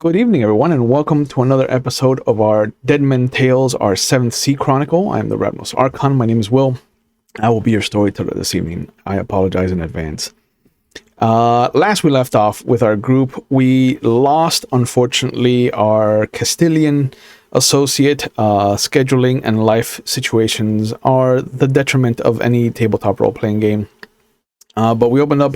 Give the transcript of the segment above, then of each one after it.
Good evening, everyone, and welcome to another episode of our Dead Men Tales, our 7th Sea Chronicle. I am the Ravnos Archon. My name is Will. I will be your storyteller this evening. I apologize in advance. Last we left off with our group, we lost, unfortunately, our Castilian associate. Scheduling and life situations are the detriment of any tabletop role-playing game. But we opened up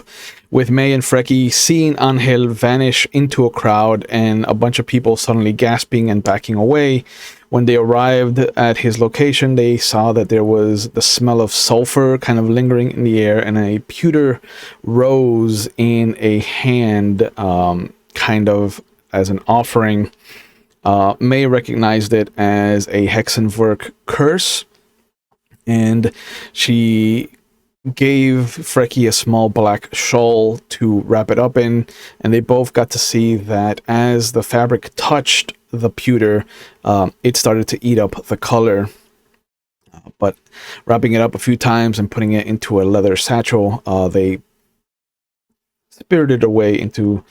with May and Freki seeing Angel vanish into a crowd and a bunch of people suddenly gasping and backing away. When they arrived at his location, they saw that there was the smell of sulfur kind of lingering in the air and a pewter rose in a hand, kind of as an offering. May recognized it as a Hexenwerk curse, and she gave Freki a small black shawl to wrap it up in, and they both got to see that as the fabric touched the pewter, it started to eat up the color. But wrapping it up a few times and putting it into a leather satchel, they spirited away into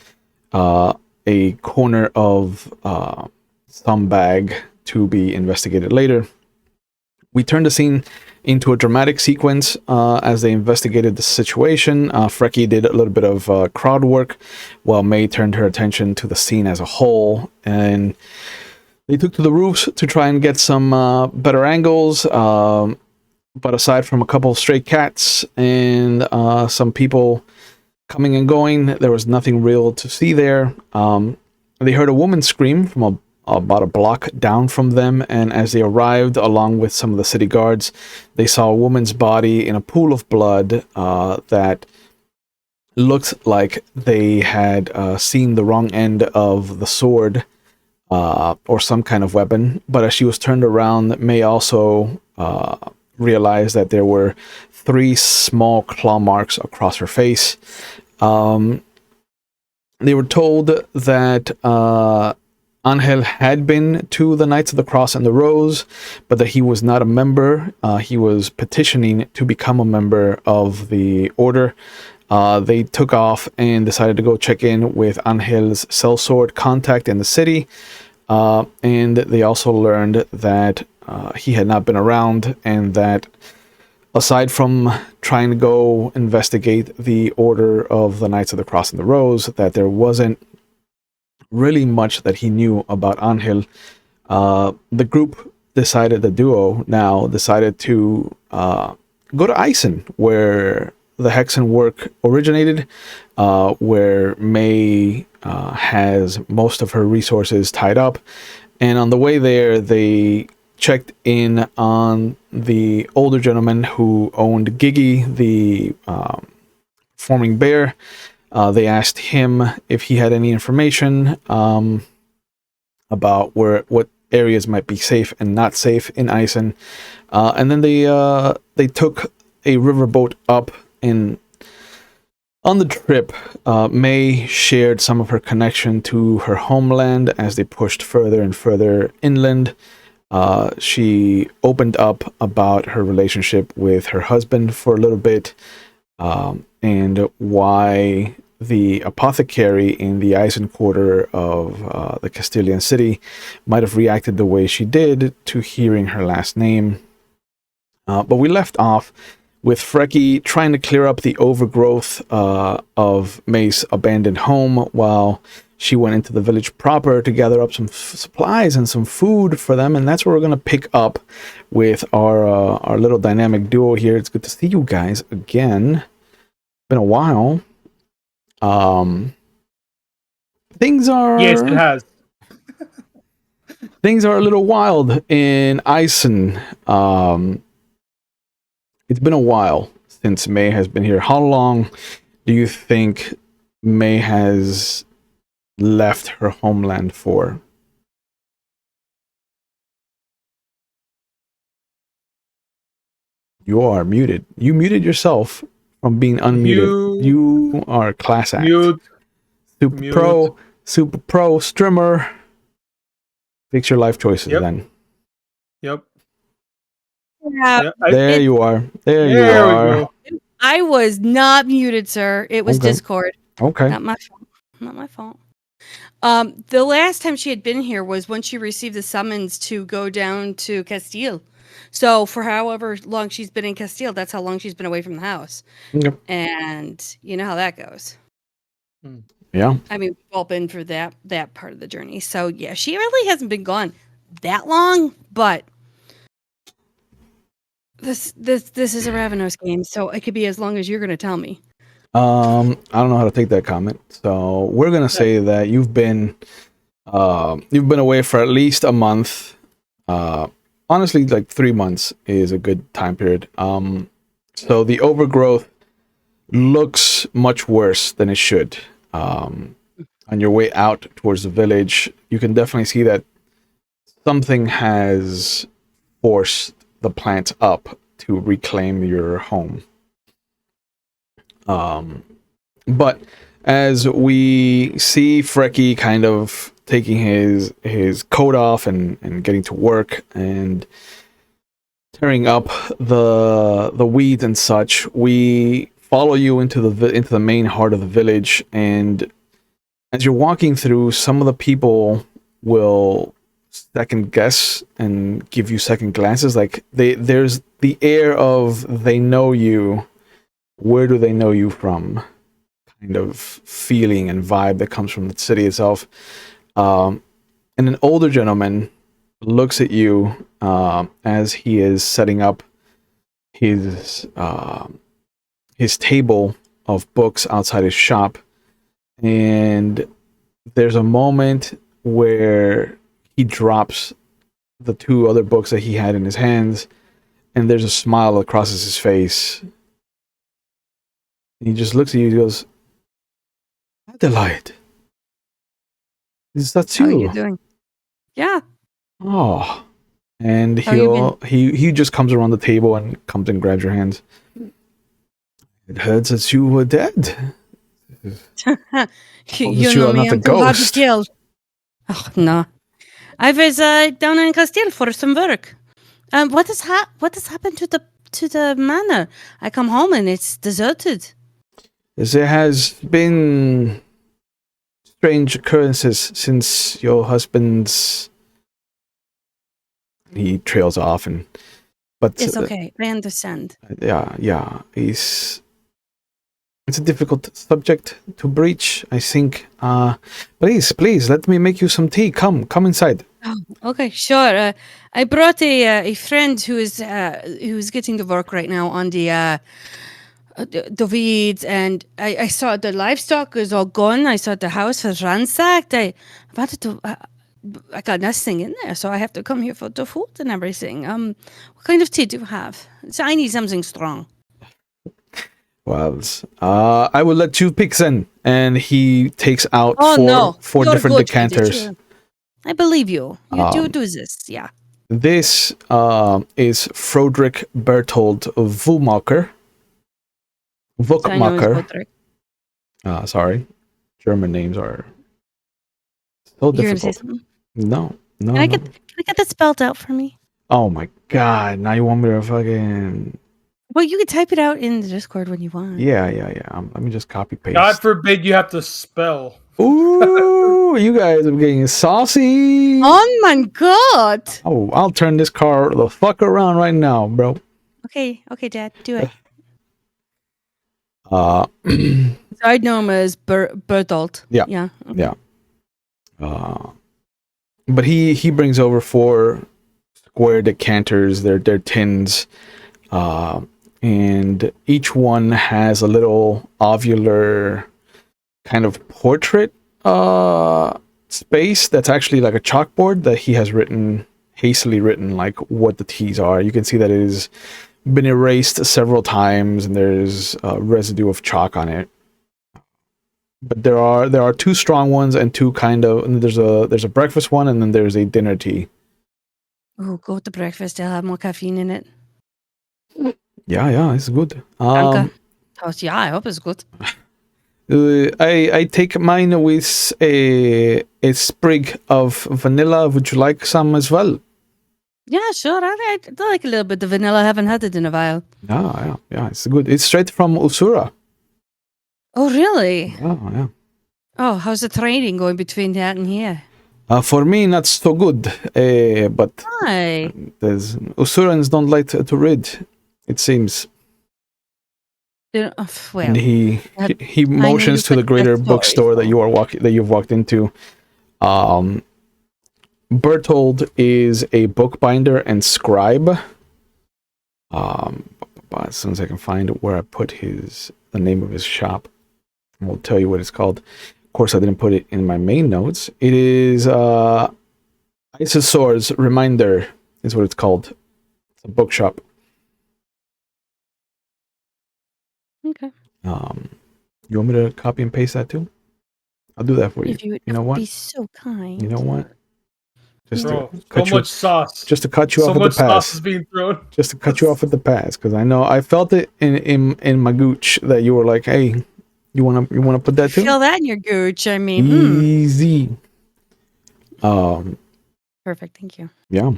a corner of some bag to be investigated later. We turned the scene into a dramatic sequence as they investigated the situation. Freki did a little bit of crowd work, while May turned her attention to the scene as a whole. And they took to the roofs to try and get some better angles. But aside from a couple of stray cats and some people coming and going, there was nothing real to see there. They heard a woman scream from about a block down from them, and as they arrived along with some of the city guards, they saw a woman's body in a pool of blood that looked like they had seen the wrong end of the sword or some kind of weapon. But as she was turned around, May also realized that there were 3 small claw marks across her face. They were told that Angel had been to the Knights of the Cross and the Rose, but that he was not a member. He was petitioning to become a member of the order. They took off and decided to go check in with Angel's sellsword contact in the city. And they also learned that he had not been around, and that aside from trying to go investigate the Order of the Knights of the Cross and the Rose, that there wasn't really much that he knew about Angel. The group decided, the duo now decided to go to Eisen, where the Hexenwerk originated, where May has most of her resources tied up. And on the way there, they checked in on the older gentleman who owned Gigi, the performing bear. They asked him if he had any information about what areas might be safe and not safe in Eisen. And then they took a riverboat up. And on the trip, May shared some of her connection to her homeland as they pushed further and further inland. She opened up about her relationship with her husband for a little bit, and why the apothecary in the Eisen quarter of the Castilian city might have reacted the way she did to hearing her last name. But we left off with Freki trying to clear up the overgrowth of May's abandoned home, while she went into the village proper to gather up some supplies and some food for them. And that's where we're going to pick up with our little dynamic duo here. It's good to see you guys again. Been a while. Things are... Yes, it has. Things are a little wild in Eisen. It's been a while since May has been here. How long do you think May has left her homeland for? You are muted. You muted yourself from being unmuted. You are class act. Mute. Super pro streamer. Fix your life choices then. Yep. Yeah, there you are. There you are. I was not muted, sir. It was Discord. Okay. Not my fault. Not my fault. The last time she had been here was when she received the summons to go down to Castile. So for however long she's been in Castile, that's how long she's been away from the house. Yep. And you know how that goes. Yeah. I mean, we've all been through that part of the journey. So yeah, she really hasn't been gone that long, but this is a Ravenous game, so it could be as long as you're going to tell me. I don't know how to take that comment. So we're gonna say that you've been away for at least a month. Honestly, like 3 months is a good time period. So the overgrowth looks much worse than it should. On your way out towards the village, you can definitely see that something has forced the plants up to reclaim your home. But as we see Freki kind of taking his coat off and getting to work and tearing up the weeds and such, we follow you into the main heart of the village. And as you're walking through, some of the people will second guess and give you second glances. Like there's the air of they know you. Where do they know you from? Kind of feeling and vibe that comes from the city itself. And an older gentleman looks at you as he is setting up his table of books outside his shop, and there's a moment where he drops the 2 other books that he had in his hands, and there's a smile that crosses his face. And he just looks at you and goes, Adelaide, is that you? How are you doing? Yeah. Oh. And he just comes around the table and comes and grabs your hands. It hurts that you were dead. You know me, I'm too hard to kill. Oh, no. I was down in Castile for some work. What has happened to the manor? I come home and it's deserted. There has been strange occurrences since your husband's... He trails off, but it's okay. I understand. Yeah. It's a difficult subject to breach, I think. Please, let me make you some tea. Come inside. Oh, okay, sure. I brought a friend who is getting to work right now on the weeds, and I saw the livestock is all gone. I saw the house was ransacked. I wanted to. I got nothing in there, so I have to come here for the food and everything. What kind of tea do you have? So I need something strong. Well, I will let you pick then. And he takes out four You're different good, decanters. I believe you. You do this, yeah. This is Froderick Bertold Vumacher. Sorry. German names are so difficult. You're gonna say something? No. Can I get that spelled out for me? Oh my god, now you want me to fucking... Well, you can type it out in the Discord when you want. Yeah. Let me just copy paste. God forbid you have to spell. Ooh, you guys are getting saucy. Oh my god. Oh, I'll turn this car the fuck around right now, bro. Okay, Dad, do it. So I know him as Bertolt. Yeah. Okay. Yeah. But he brings over 4 square decanters. They're tins, and each one has a little ovular kind of portrait space that's actually like a chalkboard that he has hastily written like what the teas are. You can see that it has been erased several times, and there's a residue of chalk on it. But there are 2 strong ones and 2 kind of, and there's a breakfast one, and then there's a dinner tea. Oh, go to breakfast. They'll have more caffeine in it. Yeah, it's good. Yeah, I hope it's good. I take mine with a sprig of vanilla. Would you like some as well? Yeah, sure. I like a little bit of vanilla. I haven't had it in a while. Yeah, it's good. It's straight from Usura. Oh, really? Oh, yeah. Oh, how's the trading going between that and here? For me, not so good. But Hi. there's Usurans don't like to read, it seems. Well, And he that- he I know motions you've to got the the best greater story, bookstore that so. you've walked into. Bertold is a bookbinder and scribe. But as soon as I can find where I put the name of his shop, I'll tell you what it's called. Of course, I didn't put it in my main notes. It is Isosaur's Reminder is what it's called. It's a bookshop. Okay. You want me to copy and paste that too? I'll do that for you. If you would You know what? be so kind. You know what? Just Bro, to so cut you, much sauce. just to cut you So off at the much sauce is pass. being thrown. Just to cut you off at the pass, because I know I felt it in my gooch that you were like, "Hey, you wanna put that too?" Feel that in your gooch. I mean, Easy. Perfect. Thank you. Yeah.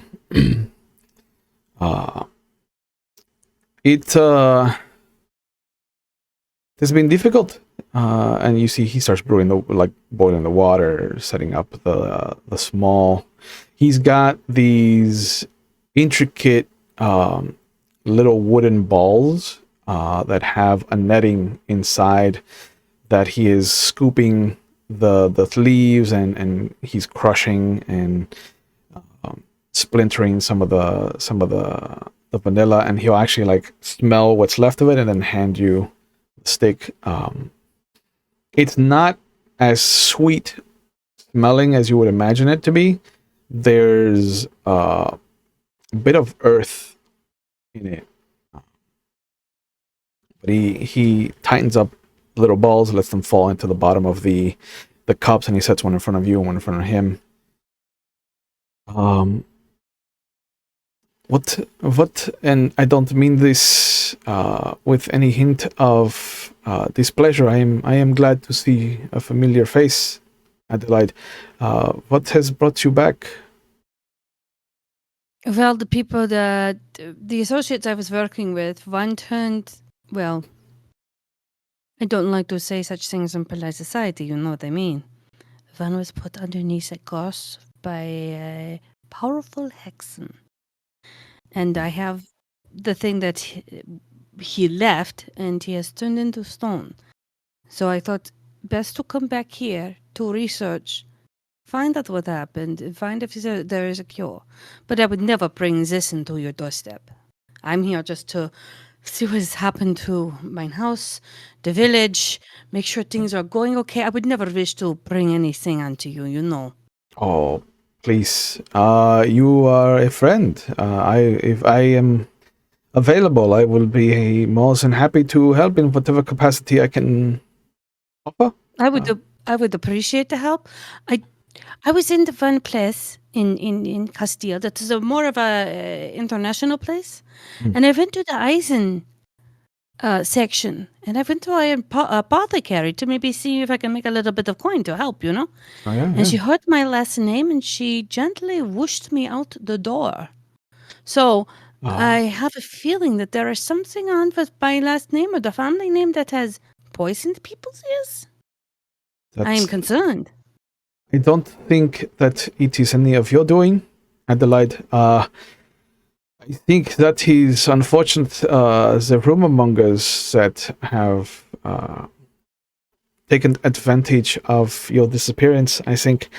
It has been difficult. And you see he starts boiling the water, setting up the small. He's got these intricate little wooden balls that have a netting inside that he is scooping the leaves and he's crushing and splintering some of the vanilla, and he'll actually like smell what's left of it and then hand you the stick. It's not as sweet smelling as you would imagine it to be. There's a bit of earth in it, but he tightens up little balls, lets them fall into the bottom of the cups, and he sets one in front of you and one in front of him. What, and I don't mean this with any hint of displeasure. I am glad to see a familiar face, Adelaide. What has brought you back? Well, the people that the associates I was working with, one turned. Well, I don't like to say such things in polite society. You know what I mean. One was put underneath a curse by a powerful hexen, and I have the thing that he left, and he has turned into stone. So I thought best to come back here to research, find out what happened, and find if there is a cure. But I would never bring this into your doorstep. I'm here just to see what has happened to my house, the village, make sure things are going okay. I would never wish to bring anything onto you, you know. Oh, please. You are a friend. If I am available, I will be more than happy to help in whatever capacity I can offer. I would appreciate the help. I was in the one place in Castile that is more of a international place, and I went to the Eisen section, and I went to an apothecary to maybe see if I can make a little bit of coin to help, you know. Oh, yeah, And she heard my last name, and she gently whooshed me out the door. So I have a feeling that there is something on with my last name or the family name that has poisoned people's ears. I am concerned. I don't think that it is any of your doing, Adelaide. I think that is unfortunate. The rumor mongers that have taken advantage of your disappearance. I think.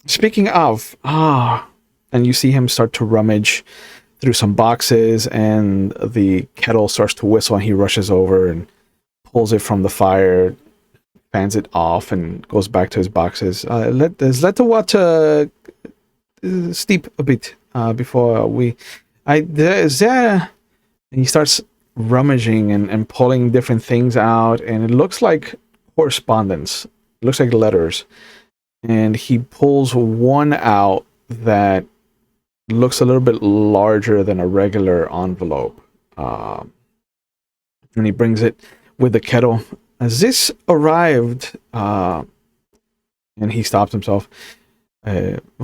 Speaking of, and you see him start to rummage through some boxes, and the kettle starts to whistle, and he rushes over and pulls it from the fire, fans it off, and goes back to his boxes. Let the water steep a bit before we. There. And he starts rummaging and pulling different things out, and it looks like correspondence. It looks like letters. And he pulls one out that looks a little bit larger than a regular envelope. And he brings it with the kettle. As this arrived, and he stops himself.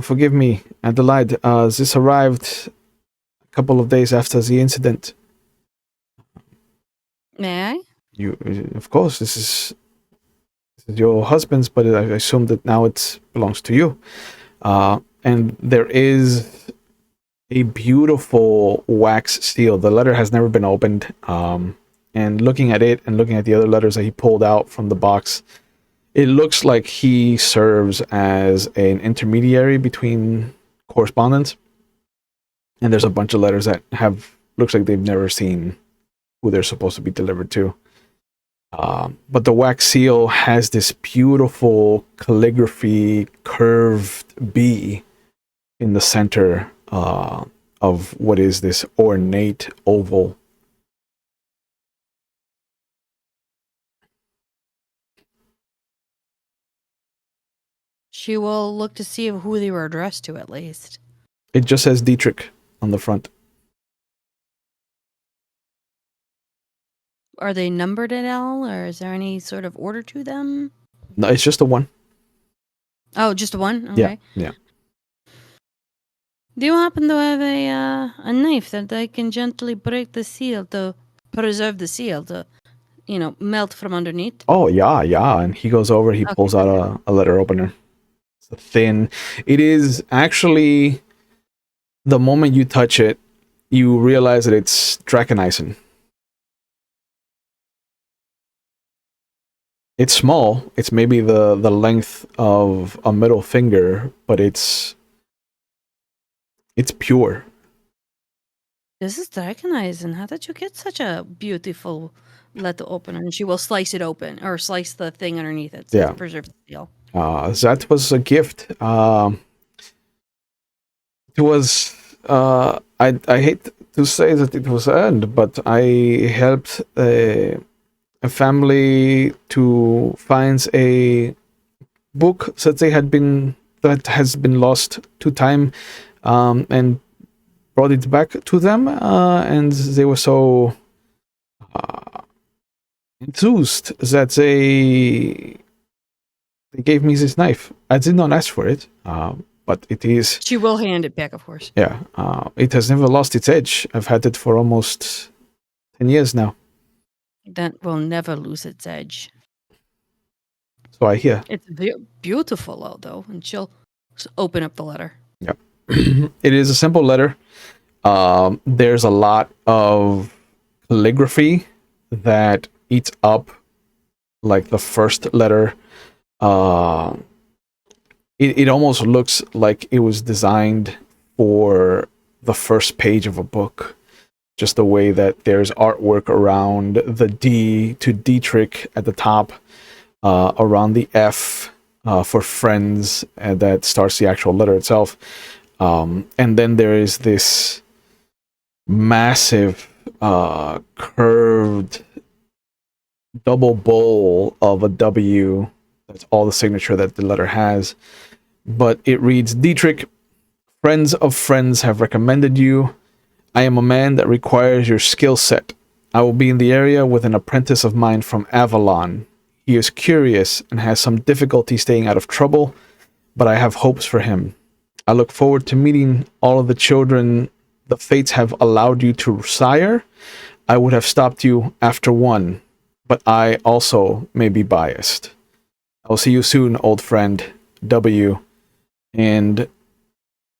Forgive me, Adelaide. This arrived a couple of days after the incident. May I? You, of course, this is your husband's, but I assume that now it belongs to you. And there is a beautiful wax seal. The letter has never been opened. And looking at it and looking at the other letters that he pulled out from the box, it looks like he serves as an intermediary between correspondence. And there's a bunch of letters that looks like they've never seen who they're supposed to be delivered to. But the wax seal has this beautiful calligraphy curved B in the center of what is this ornate oval. She will look to see who they were addressed to, at least. It just says Dietrich on the front. Are they numbered at all, or is there any sort of order to them? No, it's just a one. Oh, just one? Okay. Yeah. Do you happen to have a knife that I can gently break the seal to preserve the seal to, melt from underneath? Oh, yeah. And he goes over, he pulls out a letter opener. It's thin. It is actually, the moment you touch it, you realize that it's Draken. It's small. It's maybe the length of a middle finger, but it's pure. This is Draken. How did you get such a beautiful letter opener? And she will slice it open, or slice the thing underneath it to preserve the seal. That was a gift. It was, I hate to say that it was earned, but I helped a family to find a book that has been lost to time, and brought it back to them, and they were so enthused that they gave me this knife. I did not ask for it, but it is... She will hand it back, of course. Yeah, it has never lost its edge. I've had it for almost 10 years now. That will never lose its edge. So I hear. It's beautiful, though, and she'll open up the letter. Yeah. It is a simple letter. There's a lot of calligraphy that eats up, like, the first letter. It almost looks like it was designed for the first page of a book. Just the way that there's artwork around the D to Dietrich at the top, around the F for friends, and that starts the actual letter itself. And then there is this massive curved double bowl of a W. That's all the signature that the letter has. But it reads, Dietrich, friends of friends have recommended you. I am a man that requires your skill set. I will be in the area with an apprentice of mine from Avalon. He is curious and has some difficulty staying out of trouble, but I have hopes for him. I look forward to meeting all of the children the fates have allowed you to sire. I would have stopped you after one, but I also may be biased. I will see you soon, old friend, W. And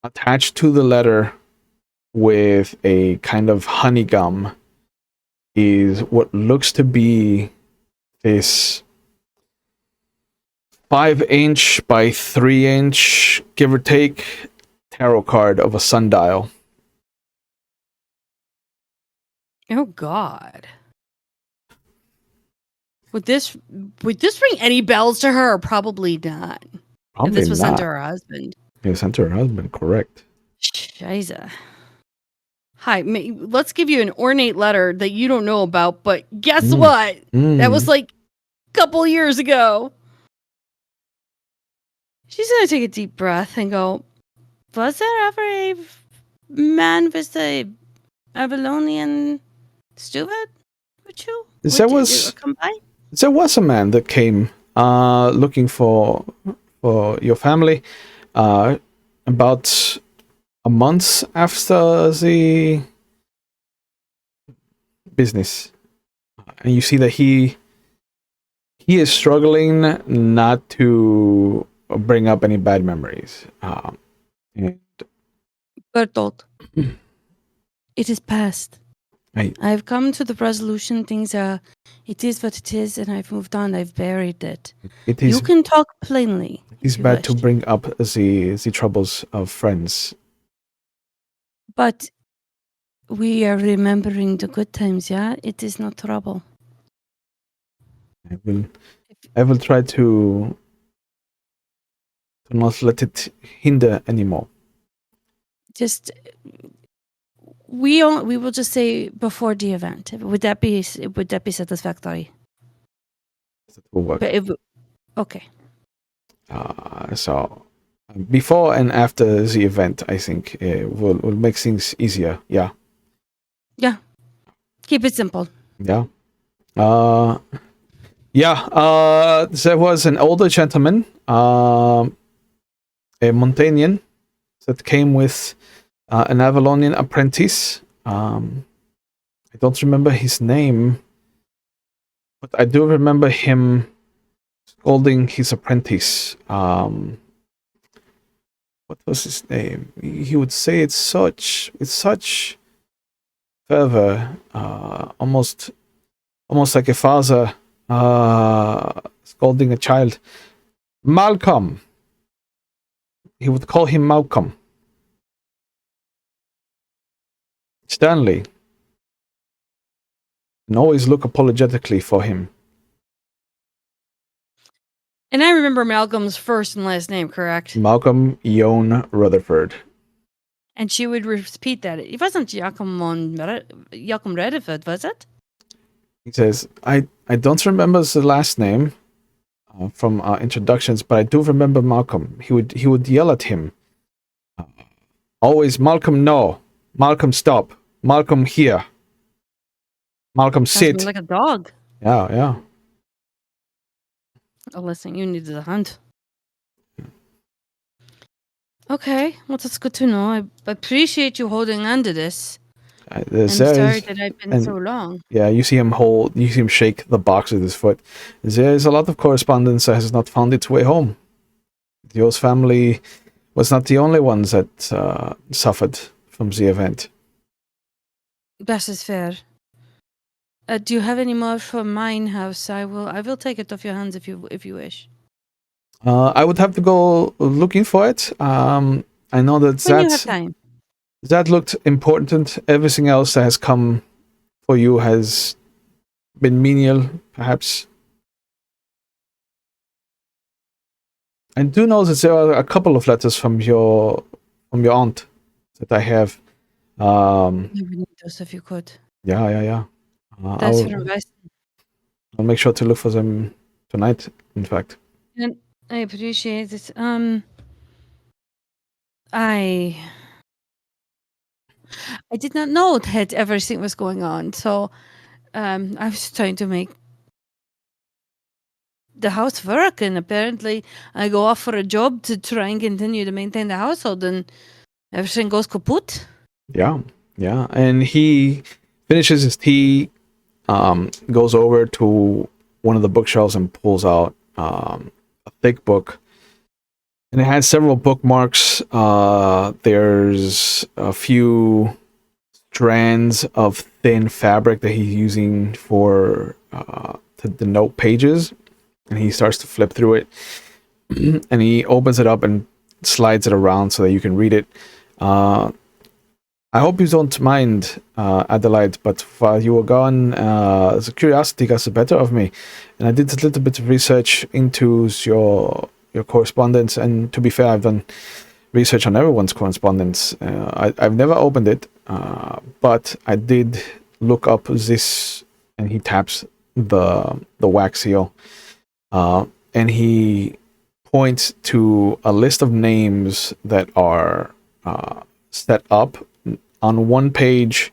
attached to the letter with a kind of honeycomb is what looks to be this 5-inch by 3-inch, give or take, tarot card of a sundial. Oh God. Would this ring any bells to her? Or probably not. Probably if this was not. sent to her husband. It was sent to her husband, correct. Shiza. Hi, let's give you an ornate letter that you don't know about, but guess what? That was like a couple years ago. She's going to take a deep breath and go, was there ever a man with a Avalonian steward with you? There was a man that came looking for your family about a month after the business, and you see that he he is struggling not to bring up any bad memories. And Bertolt, it is past. I- I've come to the resolution. Things are. It is what it is, and I've moved on. I've buried it. it You is can talk plainly. it's if you bad wish. to bring up the troubles of friends. But we are remembering the good times, yeah? It is not trouble. I will try to not let it hinder anymore. Just we will just say before the event. Would that be satisfactory? That will work. But okay. So before and after the event, I think will make things easier. Yeah. Yeah. Keep it simple. Yeah. There was an older gentleman, a Montanian, that came with an Avalonian apprentice. I don't remember his name, but I do remember him scolding his apprentice. What was his name? He would say it with such fervor, almost like a father scolding a child. Malcolm. He would call him Malcolm. Stanley. And always look apologetically for him. And I remember Malcolm's first and last name, correct? Malcolm Ione Rutherford. And she would repeat that. It wasn't Jacob Rutherford, was it? He says, I don't remember the last name from our introductions, but I do remember Malcolm. He would yell at him. Always, Malcolm, no. Malcolm, stop. Malcolm, here. Malcolm, Sounds sit. like a dog. Yeah. Oh, listen, you needed a hunt. Okay, well, that's good to know. I appreciate you holding on to this. I'm sorry that I've been so long. Yeah, you see him shake the box with his foot. There is a lot of correspondence that has not found its way home. Yo's family was not the only ones that suffered from the event. That is fair. Do you have any more for mine house? I will take it off your hands if you wish. I would have to go looking for it. I know When you have time. that looked important. Everything else that has come for you has been menial, perhaps. I do know that there are a couple of letters from your aunt that I have. I would need those if you could. Yeah. That's for investing. I'll make sure to look for them tonight, in fact. And I appreciate it. I did not know that everything was going on, so I was trying to make the house work, and apparently I go off for a job to try and continue to maintain the household, and everything goes kaput. Yeah. And he finishes his tea, goes over to one of the bookshelves and pulls out a thick book. And it has several bookmarks. There's a few strands of thin fabric that he's using for to denote pages. And he starts to flip through it. And he opens it up and slides it around so that you can read it. I hope you don't mind, Adelaide, but while you were gone, the curiosity got the better of me, and I did a little bit of research into your correspondence. And to be fair, I've done research on everyone's correspondence. I've never opened it, but I did look up this, and he taps the wax seal, and he points to a list of names that are set up. On one page,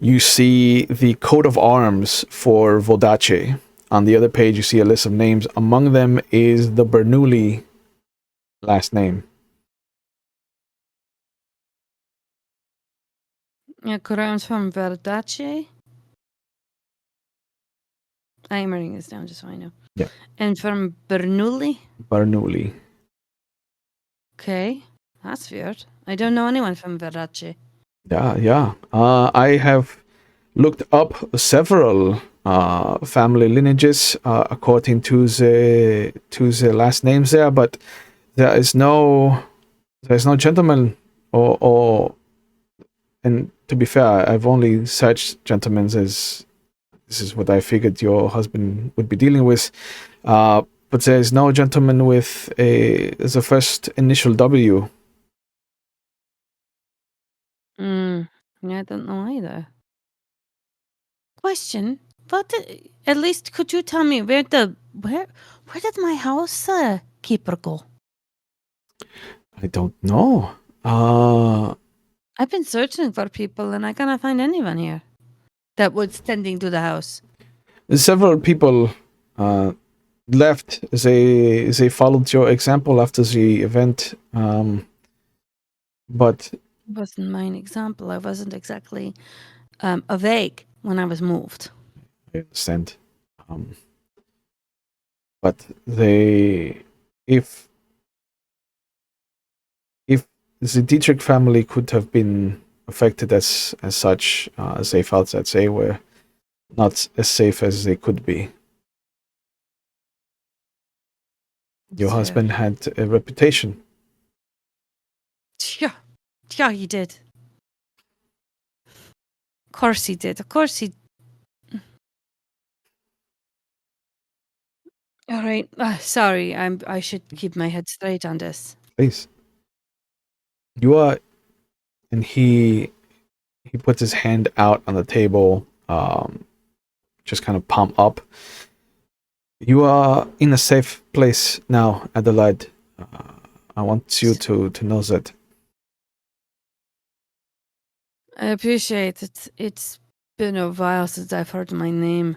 you see the coat of arms for Vodace. On the other page, you see a list of names. Among them is the Bernoulli last name. Yeah, crowns from Verdace. I am writing this down just so I know. Yeah. And from Bernoulli? Bernoulli. Okay. That's weird. I don't know anyone from Veracce. Yeah. I have looked up several family lineages according to the last names there, but there's no gentleman or and to be fair, I've only searched gentlemen as this is what I figured your husband would be dealing with. But there's no gentleman with the first initial W. Yeah, I don't know either. Question: at least could you tell me where did my house keeper go? I don't know. I've been searching for people and I cannot find anyone here that was tending to the house. Several people left. They followed your example after the event, but It wasn't my example. I wasn't exactly awake when I was moved. I understand. But if the Dietrich family could have been affected as such, they felt that they were not as safe as they could be. Your husband had a reputation. Yeah, he did. Of course he did. Of course he. All right. Sorry, I should keep my head straight on this. Please. You are, and he puts his hand out on the table, just kind of palm up. You are in a safe place now, Adelaide. I want you to know that. I appreciate it. It's been a while since I've heard my name.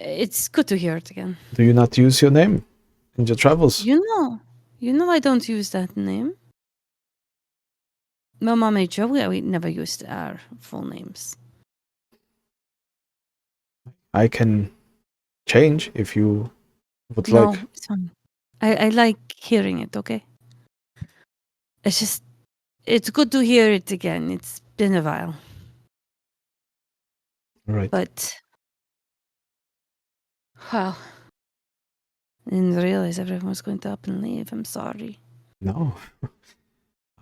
It's good to hear it again. Do you not use your name in your travels? You know I don't use that name. My mom and Joe, we never used our full names. I can change if you would No, like. it's fine. I like hearing it, okay? It's good to hear it again. It's been a while. All right. But, well, I didn't realize everyone was going to up and leave. I'm sorry. No.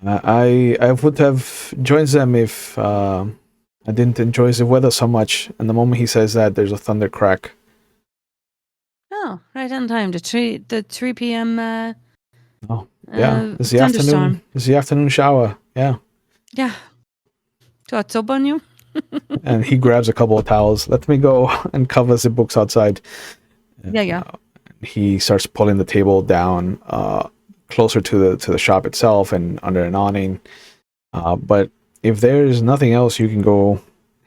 I would have joined them if I didn't enjoy the weather so much. And the moment he says that, there's a thunder crack. Oh, right on time. The 3 p.m. Oh, yeah. It's the thunderstorm. afternoon. It's the afternoon shower. Yeah. Yeah. What's up on you? And he grabs a couple of towels. Let me go and covers the books outside. Yeah. He starts pulling the table down closer to the shop itself and under an awning. But if there is nothing else, you can go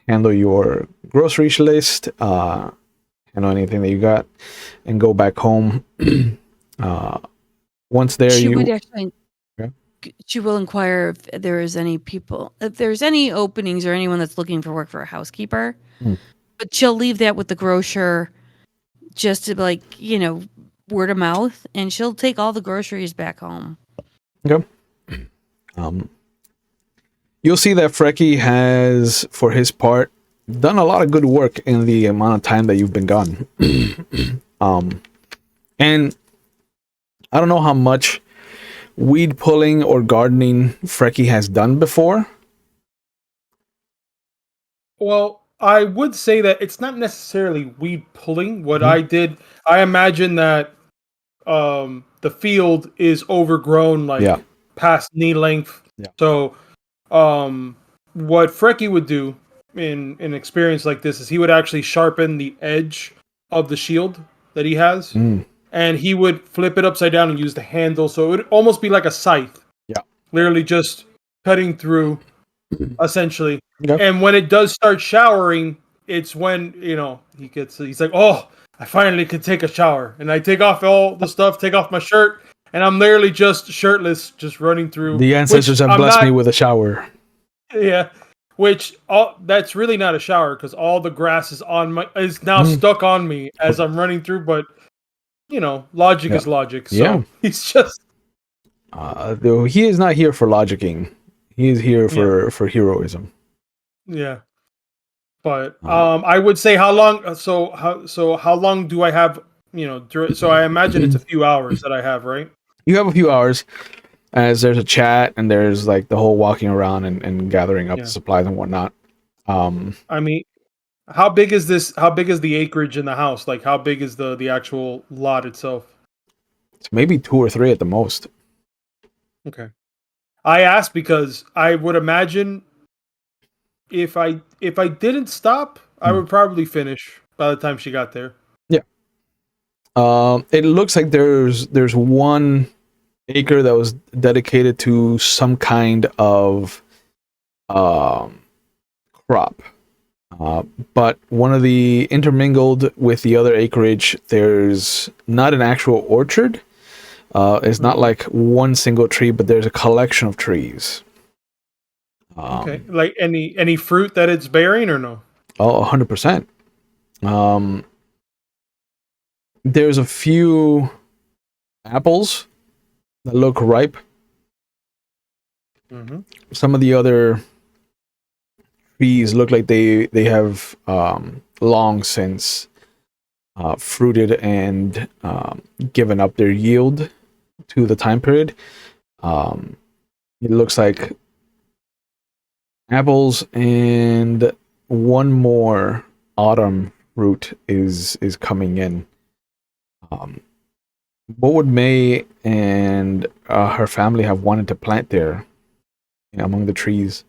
handle your groceries list, handle anything that you got, and go back home. Once there, She will inquire if there is any people, if there's any openings or anyone that's looking for work for a housekeeper. But she'll leave that with the grocer, just to word of mouth, and she'll take all the groceries back home. Okay. You'll see that Freki has, for his part, done a lot of good work in the amount of time that you've been gone. And I don't know how much weed pulling or gardening Freki has done before. Well, I would say that it's not necessarily weed pulling. What I did, I imagine that the field is overgrown, past knee length. Yeah. So, what Freki would do in an experience like this is he would actually sharpen the edge of the shield that he has, and he would flip it upside down and use the handle, so it would almost be like a scythe. Yeah. Literally just cutting through, essentially. Okay. And when it does start showering, it's when, he's like, oh, I finally could take a shower. And I take off all the stuff, take off my shirt, and I'm literally just shirtless, just running through. The ancestors have blessed me with a shower. Yeah. Which all that's really not a shower because all the grass is now stuck on me as I'm running through. But logic is logic. So he's just. Though he is not here for logicking, he is here for heroism. Yeah. But I would say how long? So how long do I have? So I imagine it's a few hours that I have, right? You have a few hours, as there's a chat and there's like the whole walking around and gathering up the supplies and whatnot. I mean, how big is this? How big is the acreage in the house? Like, how big is the actual lot itself? It's maybe 2 or 3 at the most. Okay. I asked because I would imagine if I didn't stop, I would probably finish by the time she got there. Yeah. It looks like there's 1 acre that was dedicated to some kind of crop. But one of the intermingled with the other acreage, there's not an actual orchard. It's not like one single tree, but there's a collection of trees. Okay. Like any fruit that it's bearing or no? Oh, 100%. There's a few apples that look ripe. Some of the other trees look like they have long since fruited and given up their yield to the time period. It looks like apples and 1 more autumn fruit is coming in. What would May and her family have wanted to plant there among the trees?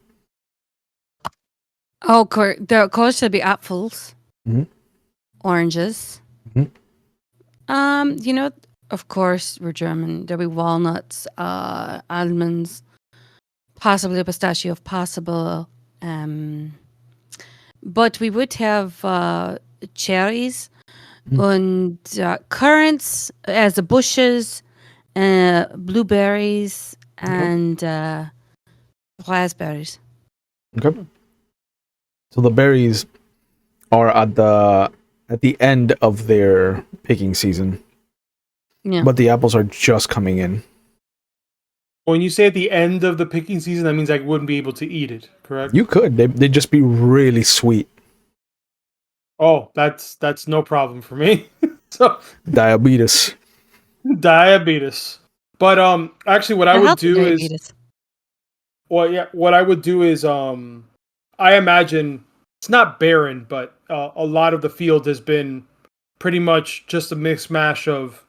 Oh, there of course should be apples, oranges. Of course we're German. There'll be walnuts, almonds, possibly a pistachio, if possible. But we would have cherries and currants as the bushes, blueberries, and raspberries. Okay. So the berries are at the end of their picking season. Yeah. But the apples are just coming in. When you say at the end of the picking season, that means I wouldn't be able to eat it, correct? You could. They'd just be really sweet. Oh, that's no problem for me. So diabetes. But actually what I would do is what I would do is I imagine it's not barren, but a lot of the field has been pretty much just a mishmash of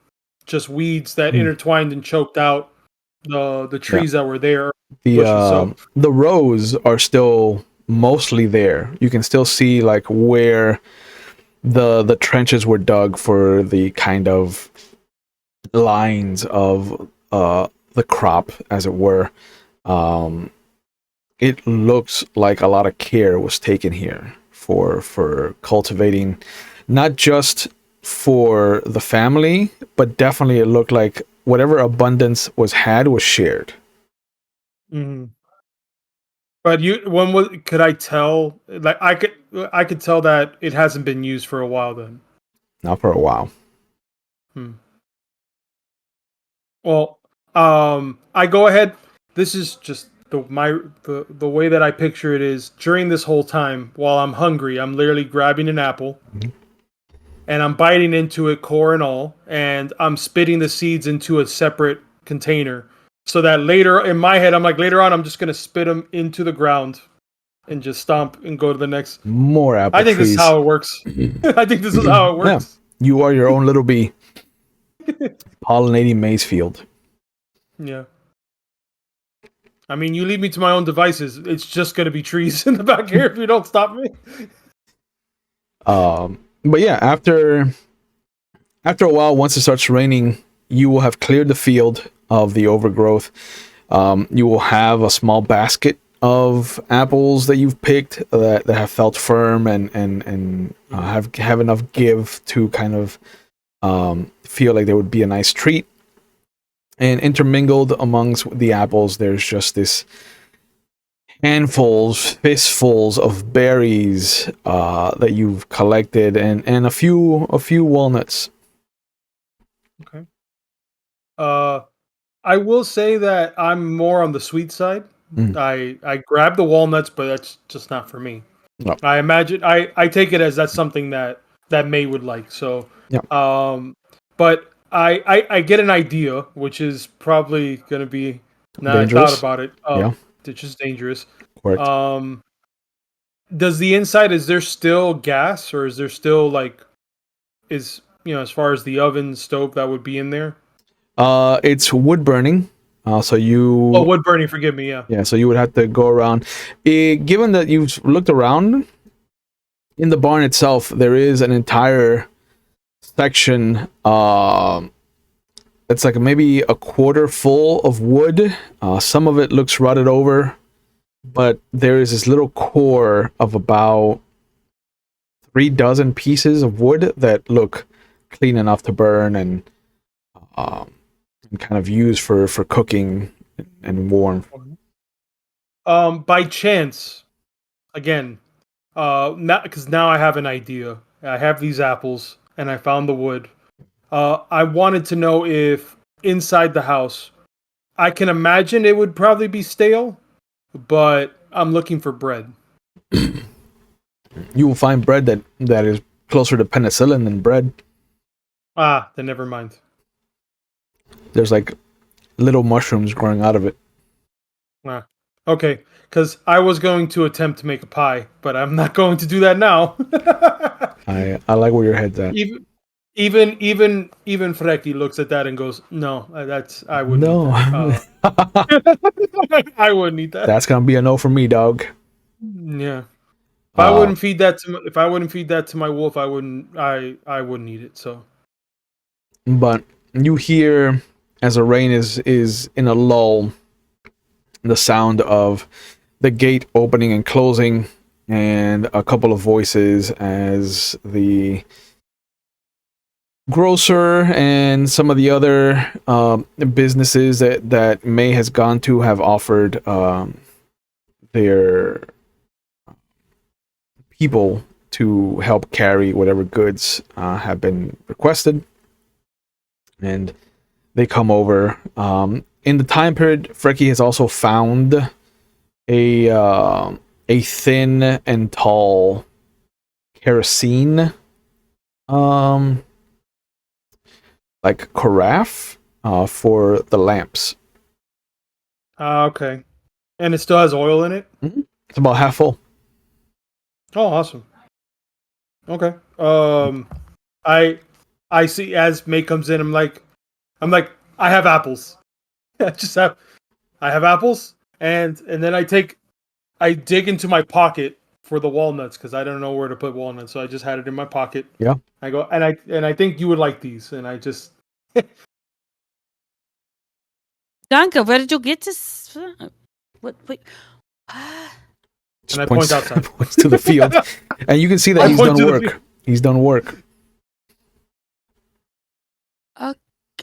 just weeds that intertwined and choked out the trees that were there. The rows are still mostly there. You can still see like where the trenches were dug for the kind of lines of the crop, as it were. It looks like a lot of care was taken here for cultivating, not just for the family, but definitely it looked like whatever abundance was shared. Mm-hmm. But could I tell? Like I could tell that it hasn't been used for a while. Then, not for a while. Well, I go ahead. This is just the way that I picture it is during this whole time while I'm hungry, I'm literally grabbing an apple. And I'm biting into it, core and all, and I'm spitting the seeds into a separate container. So that later, in my head, I'm like, later on, I'm just going to spit them into the ground and just stomp and go to the next. More apple I think trees. This is how it works. I think this is how it works. Yeah. You are your own little bee. Pollinating maize field. Yeah. I mean, you leave me to my own devices. It's just going to be trees in the back here if you don't stop me. But yeah, after a while, once it starts raining, you will have cleared the field of the overgrowth. You will have a small basket of apples that you've picked that have felt firm and have enough give to kind of feel like there would be a nice treat. And intermingled amongst the apples, there's just this handfuls, fistfuls of berries that you've collected, and a few walnuts. Okay. I will say that I'm more on the sweet side. Mm. I grab the walnuts, but that's just not for me. No. I imagine I take it as that's something that May would like. So, Yeah. but I get an idea, which is probably going to be now I thought Dangerous. about it. Yeah. It's just dangerous. Correct. Does the inside, is there still gas, or is there still as far as the oven stove that would be in there? It's wood burning. So you. Oh, wood burning. Forgive me. Yeah. Yeah, so you would have to go around. Given that you've looked around in the barn itself, there is an entire section. It's like maybe a quarter full of wood. Some of it looks rotted over, but there is this little core of about 36 pieces of wood that look clean enough to burn and kind of use for cooking and warm. By chance, again, because now I have an idea. I have these apples, and I found the wood. I wanted to know if inside the house, I can imagine it would probably be stale, but I'm looking for bread. You will find bread that is closer to penicillin than bread. Ah, then never mind. There's like little mushrooms growing out of it. Ah, okay, because I was going to attempt to make a pie, but I'm not going to do that now. I like where your head's at. Even Freki looks at that and goes, "No, I wouldn't." No, I wouldn't eat that. that's gonna be a no for me, dog. Yeah. If I wouldn't feed that to my wolf, I wouldn't eat it. So, But you hear, as the rain is in a lull, the sound of the gate opening and closing, and a couple of voices as the grocer and some of the other businesses that May has gone to have offered their people to help carry whatever goods have been requested, and they come over. In the time period, Freki has also found a thin and tall kerosene like carafe for the lamps. okay, and it still has oil in it. Mm-hmm. It's about half full. Oh, awesome. Okay. I see as May comes in. I'm like, I have apples. I have apples, and then I dig into my pocket for the walnuts because I don't know where to put walnuts, so I just had it in my pocket. Yeah. I go and I think you would like these, and I just. Danke, where did you get this? What? Wait. Just And I point outside. Points to the field, and you can see that he's done work. He's done work.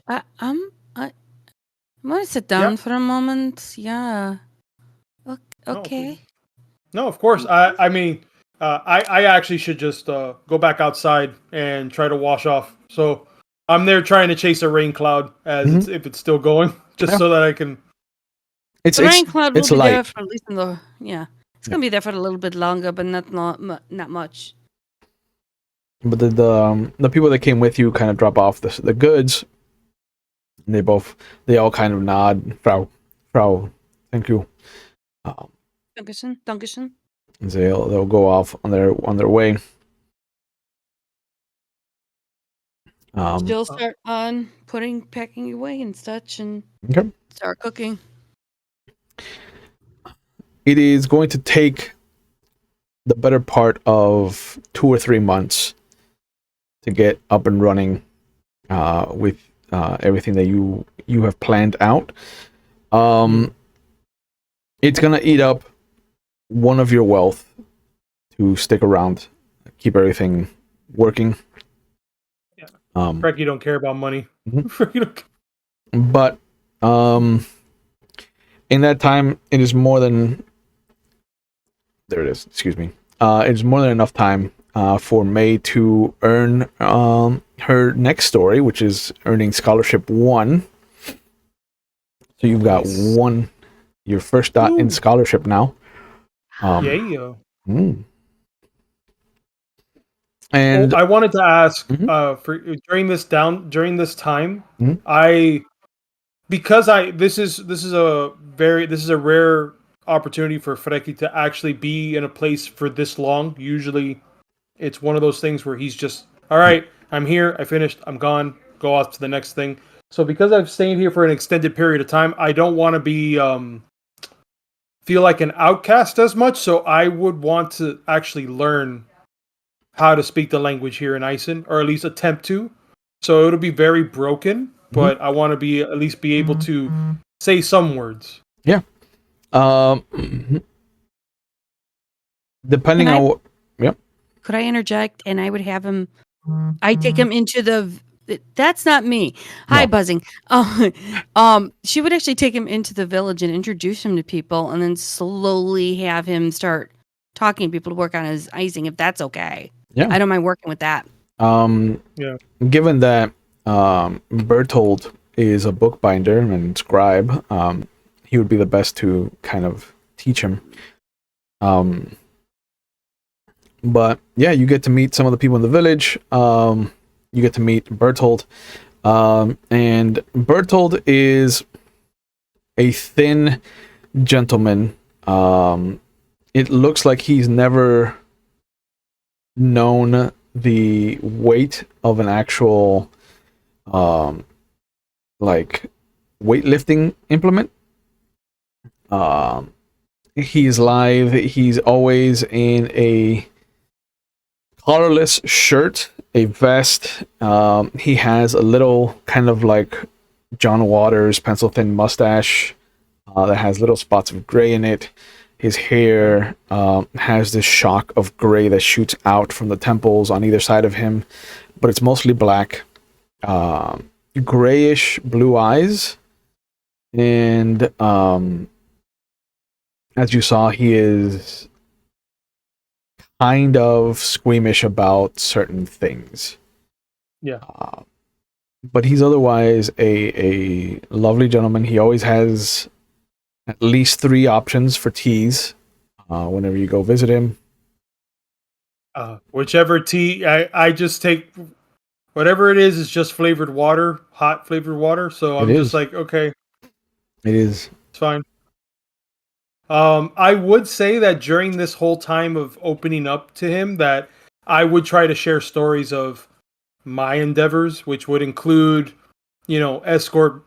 I'm gonna sit down for a moment. Yeah. Okay. No, of course. I mean, I actually should just go back outside and try to wash off. So I'm there trying to chase a rain cloud if it's still going, just so that I can. The rain cloud will be light. there for at least It's gonna be there for a little bit longer, but not much. But the people that came with you kind of drop off the goods. And they all kind of nod, Frau, thank you. Dankeschön. And they'll go off on their way. Still start on packing away and such, and start cooking. It is going to take the better part of 2 or 3 months to get up and running with everything that you have planned out. It's gonna eat up one of your wealth to stick around, keep everything working. Yeah. Freki don't care about money. But in that time, it is more than There it is. Excuse me. It's more than enough time for May to earn her next story, which is earning scholarship 1. So you've got your first dot in scholarship now. Yeah. And I wanted to ask for during this time, this is a rare opportunity for Freki to actually be in a place for this long. Usually, it's one of those things where he's just, all right, I'm here, I finished, I'm gone, go off to the next thing. So because I've stayed here for an extended period of time, I don't want to be feel like an outcast as much. So I would want to actually learn how to speak the language here in Eisen, or at least attempt to. So it'll be very broken, but I want to be at least be able to say some words. Yeah. Depending on what. Yep. Could I interject? And I would have him. I take him into the. That's not me. Hi, buzzing. She would actually take him into the village and introduce him to people, and then slowly have him start talking to people to work on his icing, if that's okay. Yeah, I don't mind working with that. Given that Bertold is a bookbinder and scribe, he would be the best to kind of teach him. But yeah, you get to meet some of the people in the village. You get to meet Bertold. And Bertold is a thin gentleman. It looks like he's never known the weight of an actual like weightlifting implement. He's lithe. He's always in a collarless shirt, a vest. He has a little kind of like John Waters pencil thin mustache that has little spots of gray in it. His hair has this shock of gray that shoots out from the temples on either side of him, but it's mostly black. Grayish blue eyes, and as you saw, he is kind of squeamish about certain things. Yeah. But he's otherwise a lovely gentleman. He always has at least 3 options for teas whenever you go visit him. Whichever tea, I just take whatever it is just flavored water, hot flavored water. So I'm just like, okay. It is. It's fine. I would say that during this whole time of opening up to him, that I would try to share stories of my endeavors, which would include, escorting,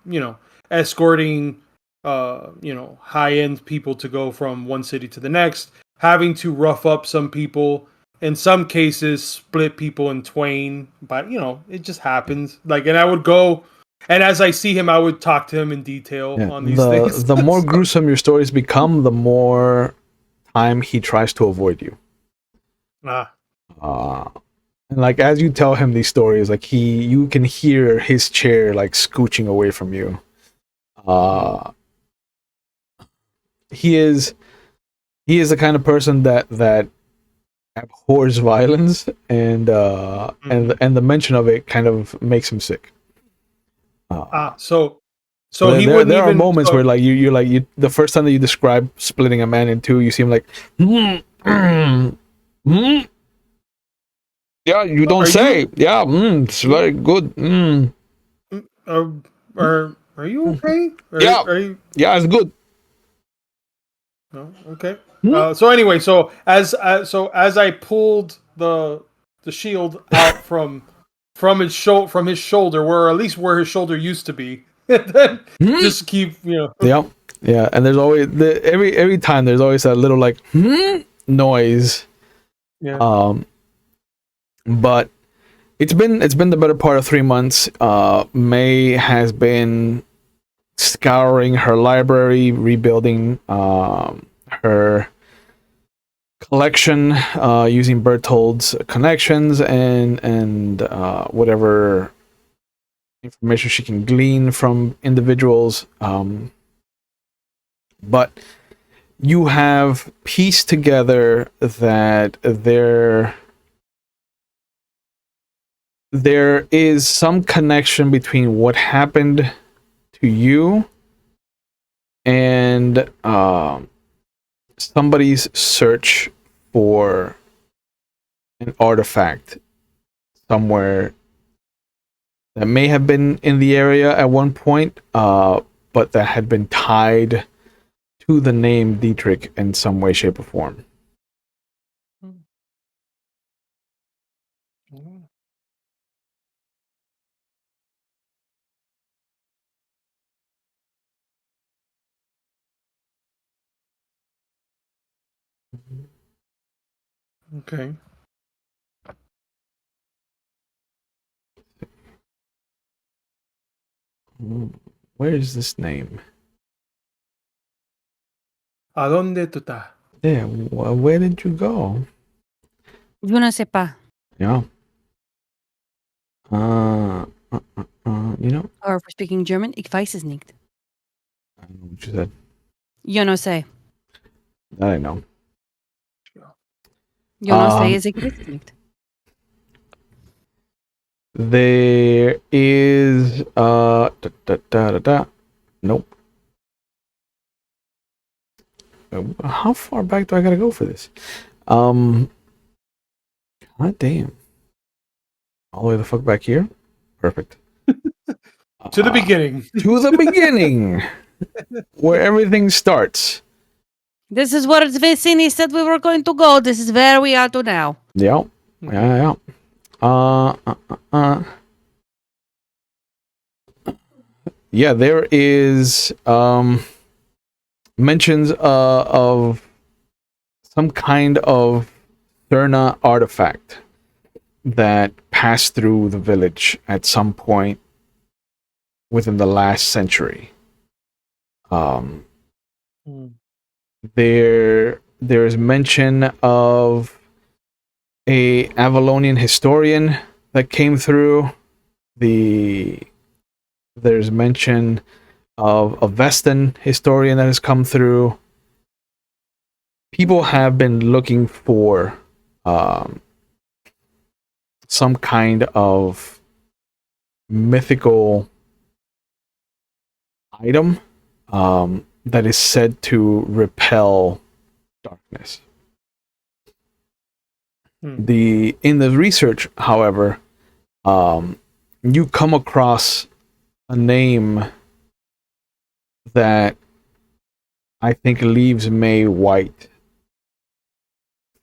high-end people to go from one city to the next, having to rough up some people, in some cases split people in twain, but it just happens. And I would go, and as I see him, I would talk to him in detail on these things. The more gruesome your stories become, the more time he tries to avoid you. And as you tell him these stories, you can hear his chair scooching away from you. He is the kind of person that abhors violence, and the mention of it kind of makes him sick. So he wouldn't. There are moments where you the first time that you describe splitting a man in two, you seem like, yeah, you don't say. Yeah, it's very good. Are you okay? Yeah, it's good. No, okay. So anyway, as I pulled the shield out from his shoulder, where at least where his shoulder used to be, and then just keep Yeah, and there's always every time there's always that little noise. Yeah. But it's been the better part of 3 months. May has been scouring her library, rebuilding her collection using Bertold's connections and whatever information she can glean from individuals. But you have pieced together that there is some connection between what happened to you and somebody's search for an artifact somewhere that may have been in the area at one point, but that had been tied to the name Dietrich in some way, shape, or form. Okay. Where is this name? ¿A dónde tú estás? Yeah, where did you go? Yo no sé pas. Yeah. You know, Or if we're speaking German, ich weiß es nicht. I don't know what you said. Yo no sé. That I know. Yo no sé es ich weiß es nicht. There is nope. How far back do I gotta go for this? God damn. All the way the fuck back here? Perfect. To the beginning. To the beginning. Where everything starts. This is where Vicini said we were going to go. This is where we are to now. Yeah. Yeah. Yeah, there is mentions of some kind of Thurna artifact that passed through the village at some point within the last century. There's mention of a Avalonian historian that came through. There's mention of a Vesten historian that has come through. People have been looking for some kind of mythical item that is said to repel darkness. In the research, however, you come across a name that I think leaves May white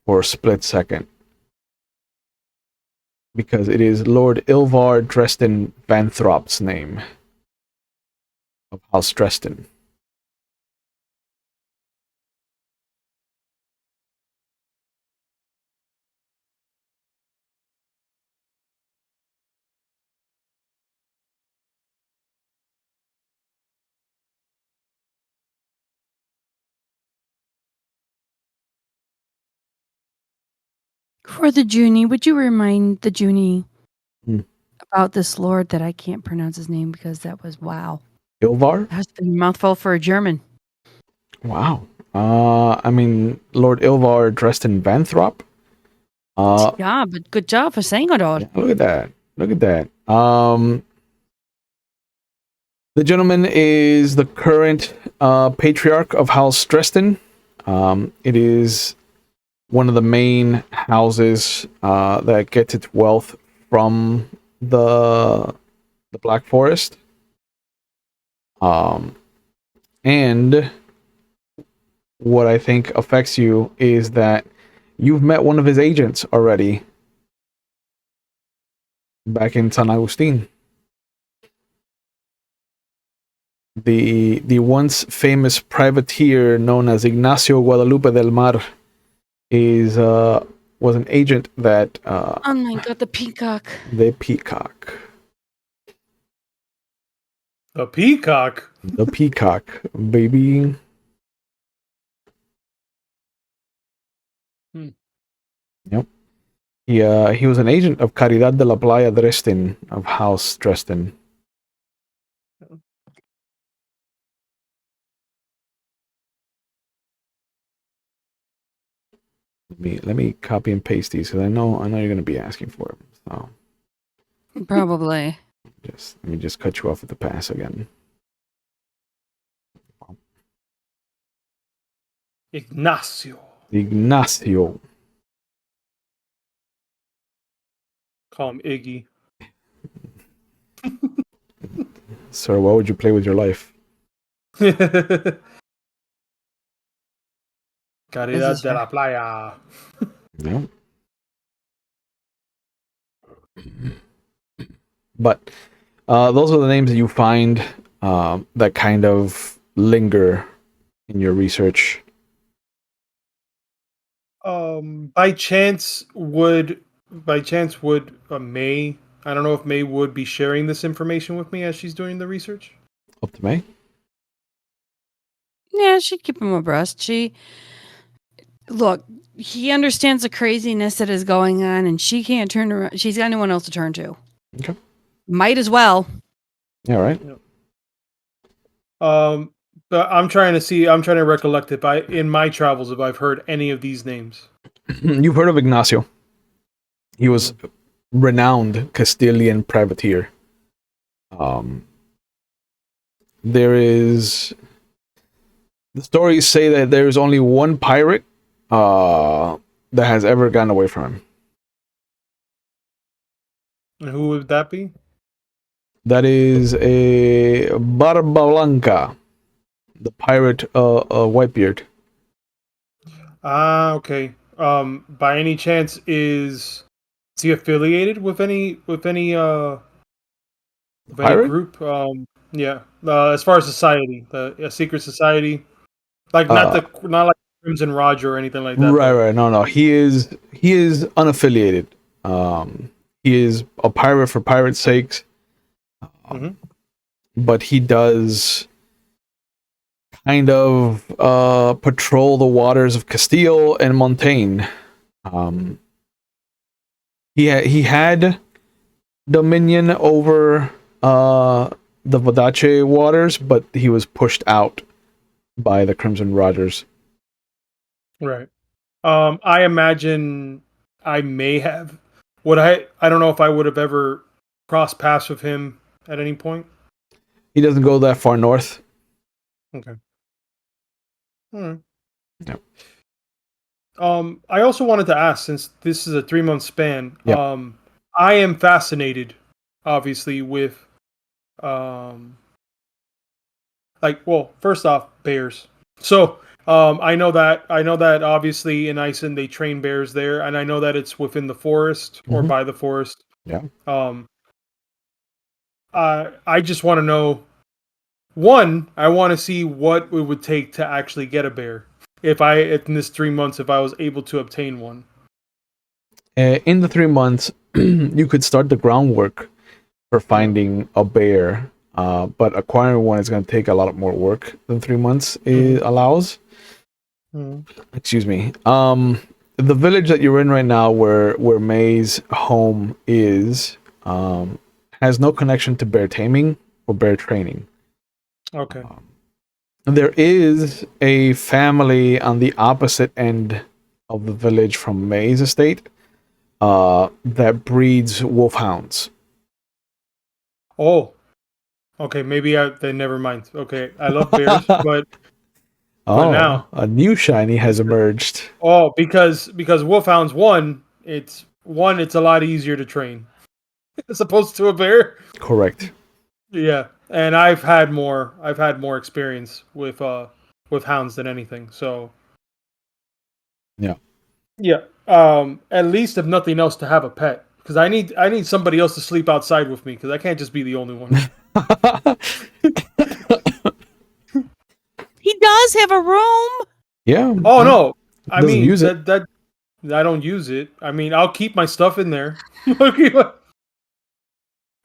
for a split second, because it is Lord Ilvar Dresden Vanthrop's name of House Dresden. For the Junie, would you remind the Junie about this lord that I can't pronounce his name because that was wow. Ilvar? That's a mouthful for a German. Wow. I mean, Lord Ilvar Dresden Vanthrop? Yeah, but good job for saying it all. Yeah, look at that. Look at that. The gentleman is the current patriarch of House Dresden. It is one of the main houses that gets its wealth from the Black Forest. And what I think affects you is that you've met one of his agents already back in San Agustin. The once famous privateer known as Ignacio Guadalupe del Mar was an agent that Oh my god, the peacock. the peacock. A peacock. The peacock, baby. Yep. He was an agent of Caridad de la Playa Dresden, of House Dresden. Let me copy and paste these because I know you're gonna be asking for them. So Probably. let me just cut you off at the pass again. Ignacio. Ignacio. Call him Iggy. Sir, what would you play with your life? Caridad de la playa. No. But those are the names that you find that kind of linger in your research. By chance would May, I don't know if May would be sharing this information with me as she's doing the research. Up to May. Yeah, she'd keep him abreast. Look, he understands the craziness that is going on, and she can't turn around. She's got no one else to turn to. Okay. Might as well. Yeah, right. But I'm trying to recollect it in my travels if I've heard any of these names. You've heard of Ignacio. He was renowned Castilian privateer. The stories say that there's only one pirate that has ever gotten away from him. And who would that be? That is a Barba Blanca, the pirate Whitebeard. Ah, okay. By any chance is he affiliated with any group? Yeah. As far as society, a secret society, like not like Crimson Roger or anything like that. Right. No. He is unaffiliated. He is a pirate for pirate's sakes. But he does kind of patrol the waters of Castile and Montaigne. He had dominion over the Vodache waters, but he was pushed out by the Crimson Rogers. Right. I imagine I may have. I don't know if I would have ever crossed paths with him at any point. He doesn't go that far north. Okay. All right. Yep. I also wanted to ask, since this is a 3-month span, yep. I am fascinated, obviously, with first off, bears. So I know that obviously in Isen they train bears there, and I know that it's within the forest or by the forest. Yeah. I just want to know. One, I want to see what it would take to actually get a bear. In this 3 months, if I was able to obtain one. In the 3 months, you could start the groundwork for finding a bear, but acquiring one is going to take a lot more work than 3 months allows. Excuse me. The village that you're in right now, where May's home is, has no connection to bear taming or bear training. Okay. There is a family on the opposite end of the village from May's estate that breeds wolfhounds. Oh, okay. Maybe then never mind. Okay, I love bears, but now a new shiny has emerged. Oh, because wolfhounds it's a lot easier to train as opposed to a bear. Correct. Yeah, and I've had more experience with hounds than anything. So yeah. At least if nothing else, to have a pet, because I need somebody else to sleep outside with me, because I can't just be the only one. He does have a room. Yeah. Oh no, I mean use that I don't use it. I mean, I'll keep my stuff in there.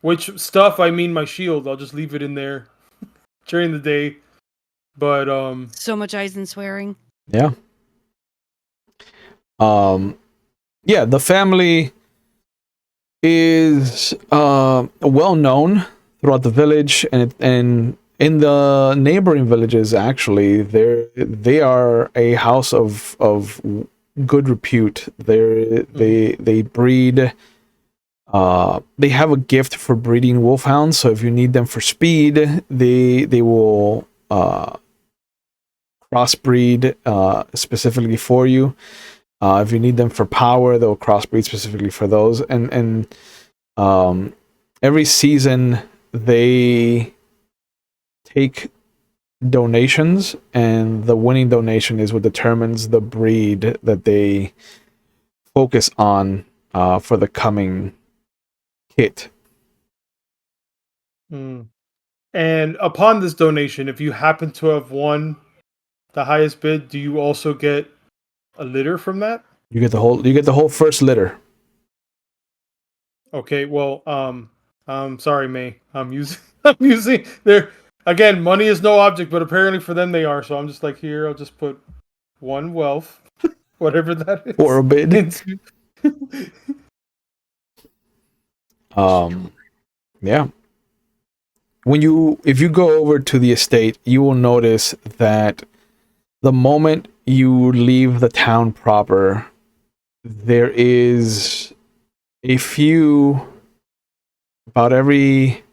Which stuff? I mean, my shield. I'll just leave it in there during the day. But so much Eisen swearing. Yeah. Yeah, the family is well known throughout the village, and in the neighboring villages. Actually, they are a house of good repute. They breed. They have a gift for breeding wolfhounds. So if you need them for speed, they will crossbreed specifically for you. If you need them for power, they'll crossbreed specifically for those. And every season they take donations, and the winning donation is what determines the breed that they focus on for the coming kit. And upon this donation, if you happen to have won the highest bid, do you also get a litter from that? You get the whole first litter. Okay, well, I'm sorry, May. I'm using their, again, money is no object, but apparently for them they are. So I'm just like, here, I'll just put one wealth, whatever that is. For a bid. Yeah. If you go over to the estate, you will notice that the moment you leave the town proper, there is a few, about every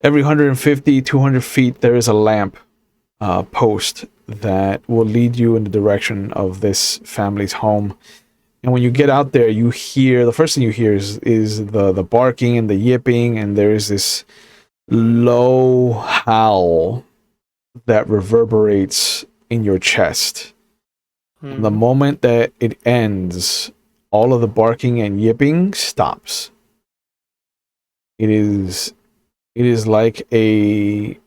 150, 200 feet, there is a lamp post that will lead you in the direction of this family's home. And when you get out there, the first thing you hear is the barking and the yipping, and there is this low howl that reverberates in your chest. And the moment that it ends, all of the barking and yipping stops. It is like an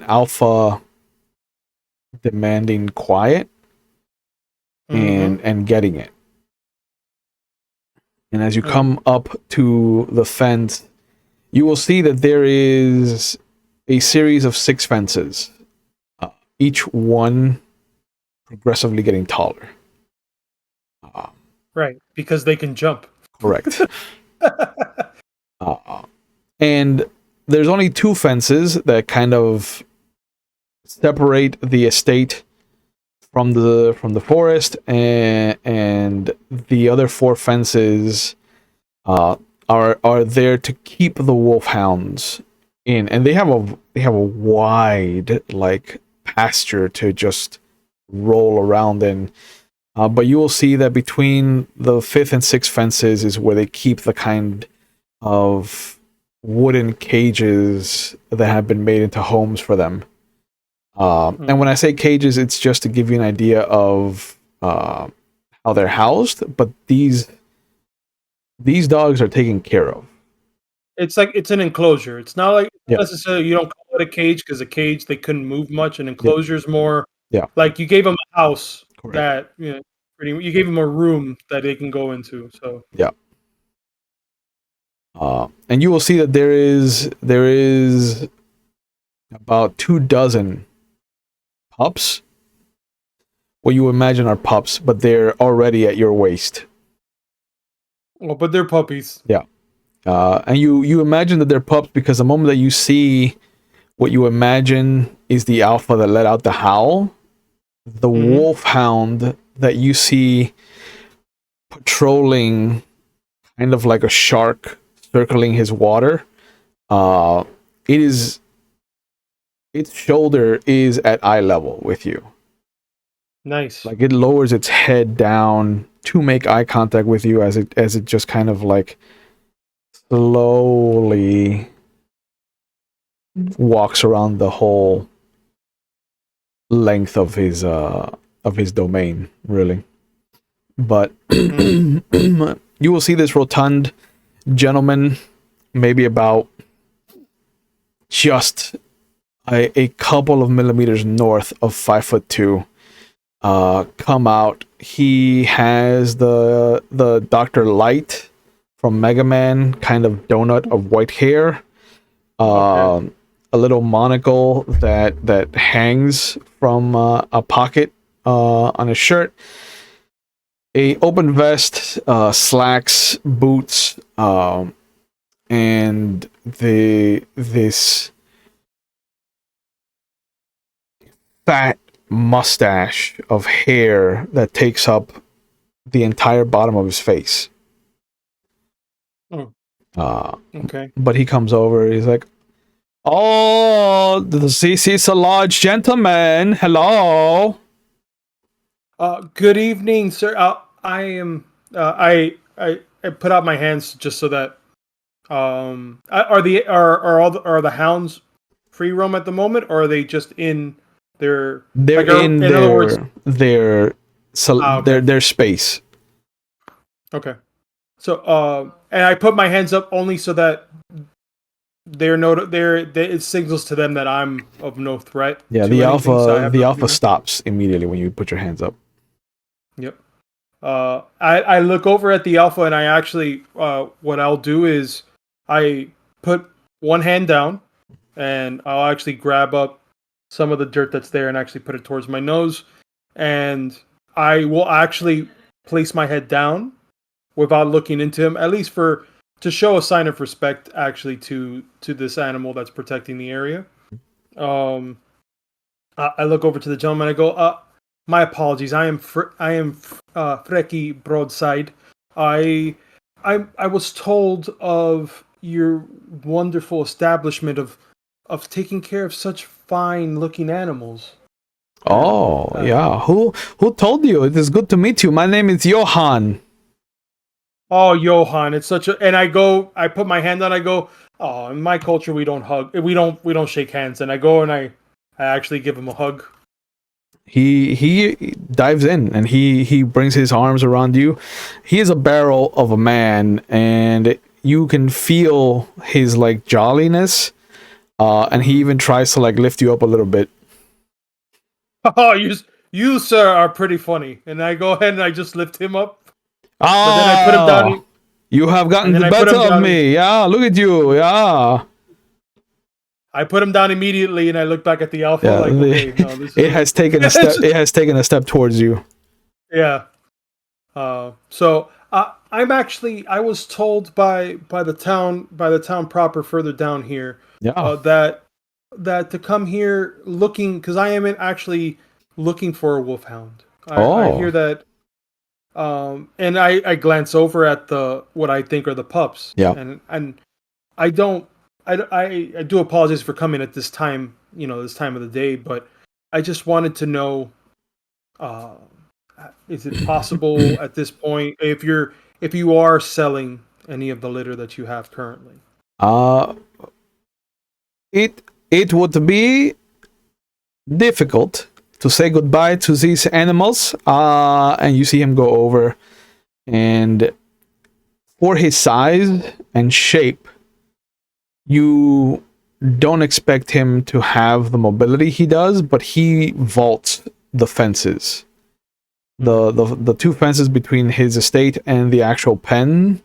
alpha demanding quiet and getting it. And as you come up to the fence, you will see that there is a series of 6 fences, each one progressively getting taller. Right, because they can jump. Correct. And there's only 2 fences that kind of separate the estate from the forest, and the other 4 fences are there to keep the wolfhounds in, and they have a wide like pasture to just roll around in. But you will see that between the 5th and 6th fences is where they keep the kind of wooden cages that have been made into homes for them. And when I say cages, it's just to give you an idea of how they're housed. But these dogs are taken care of. It's like it's an enclosure. It's not like necessarily, you don't call it a cage because a cage they couldn't move much. An enclosure is more like you gave them a house. Correct. That you gave them a room that they can go into. So and you will see that there is about 24 pups. What you imagine are pups, but they're already at your waist. Oh, but they're puppies. Yeah. And you imagine that they're pups because the moment that you see what you imagine is the alpha that let out the howl, the wolfhound that you see patrolling kind of like a shark circling his water, its shoulder is at eye level with you. Nice. Like it lowers its head down to make eye contact with you as it just kind of like slowly walks around the whole length of his domain, really. But you will see this rotund gentleman, maybe about just a couple of millimeters north of 5'2", come out. He has the Dr. Light from Mega Man kind of donut of white hair, a little monocle that hangs from a pocket on his shirt, a open vest, slacks, boots, and this fat mustache of hair that takes up the entire bottom of his face. Oh, Uh, okay. but he comes over. He's like, "Oh, this is a large gentleman. Hello." Good evening, sir. I am. I put out my hands just so that. Are the hounds free roam at the moment, or are they just in their? They're Like, in in other words, their okay, their space. okay. So, and I put my hands up only so that it signals to them that I'm of no threat Yeah, to anything. So I have the to. alpha stops immediately when you put your hands up. Yep. I look over at the alpha and I actually, what I'll do is I put one hand down and I'll actually grab up some of the dirt that's there and actually put it towards my nose. And I will actually place my head down without looking into him, at least to show a sign of respect actually to this animal that's protecting the area. Um, I look over to the gentleman. I go, my apologies. I am Freki Broadside. I I was told of your wonderful establishment of taking care of such fine looking animals. Oh, yeah. Who told you? It is good to meet you. My name is Johan. Oh, Johan, it's such a. And I put my hand on. I go, oh, in my culture we don't hug. We don't shake hands. And I go and I actually give him a hug. He dives in and he brings his arms around you. He is a barrel of a man, and you can feel his like jolliness. And he even tries to like lift you up a little bit. Oh, you sir are pretty funny. And I go ahead and I just lift him up. Ah, But then I put him down. You have gotten And then the I put better him of down. me. Yeah, look at you. Yeah. I put him down immediately, and I look back at the alpha Yeah, like, okay, no, this it is. has taken a step. It has taken a step towards you. Yeah. So I'm actually I was told by the town proper further down here Yeah. that to come here looking, because I am actually looking for a wolfhound. I Oh. hear that. And I glance over at the what I think are the pups. Yeah. And I don't I do apologize for coming at this time, this time of the day, but I just wanted to know, uh, is it possible at this point, if you are selling any of the litter that you have currently? Uh, it would be difficult to say goodbye to these animals. And you see him go over, and for his size and shape, you don't expect him to have the mobility he does, but he vaults the fences. The two fences between his estate and the actual pen.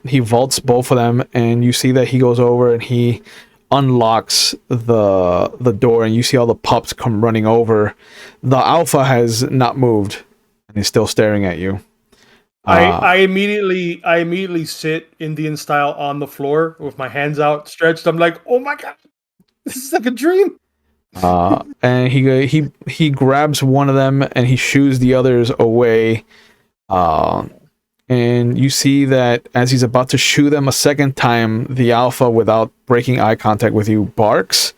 He vaults both of them, and you see that he goes over and he unlocks the door, and you see all the pups come running over. The alpha has not moved and is still staring at you. I immediately sit Indian style on the floor with my hands outstretched. I'm like, oh my god, this is like a dream. And he grabs one of them and he shoos the others away. And you see that as he's about to shoo them a second time, the alpha, without breaking eye contact with you, barks,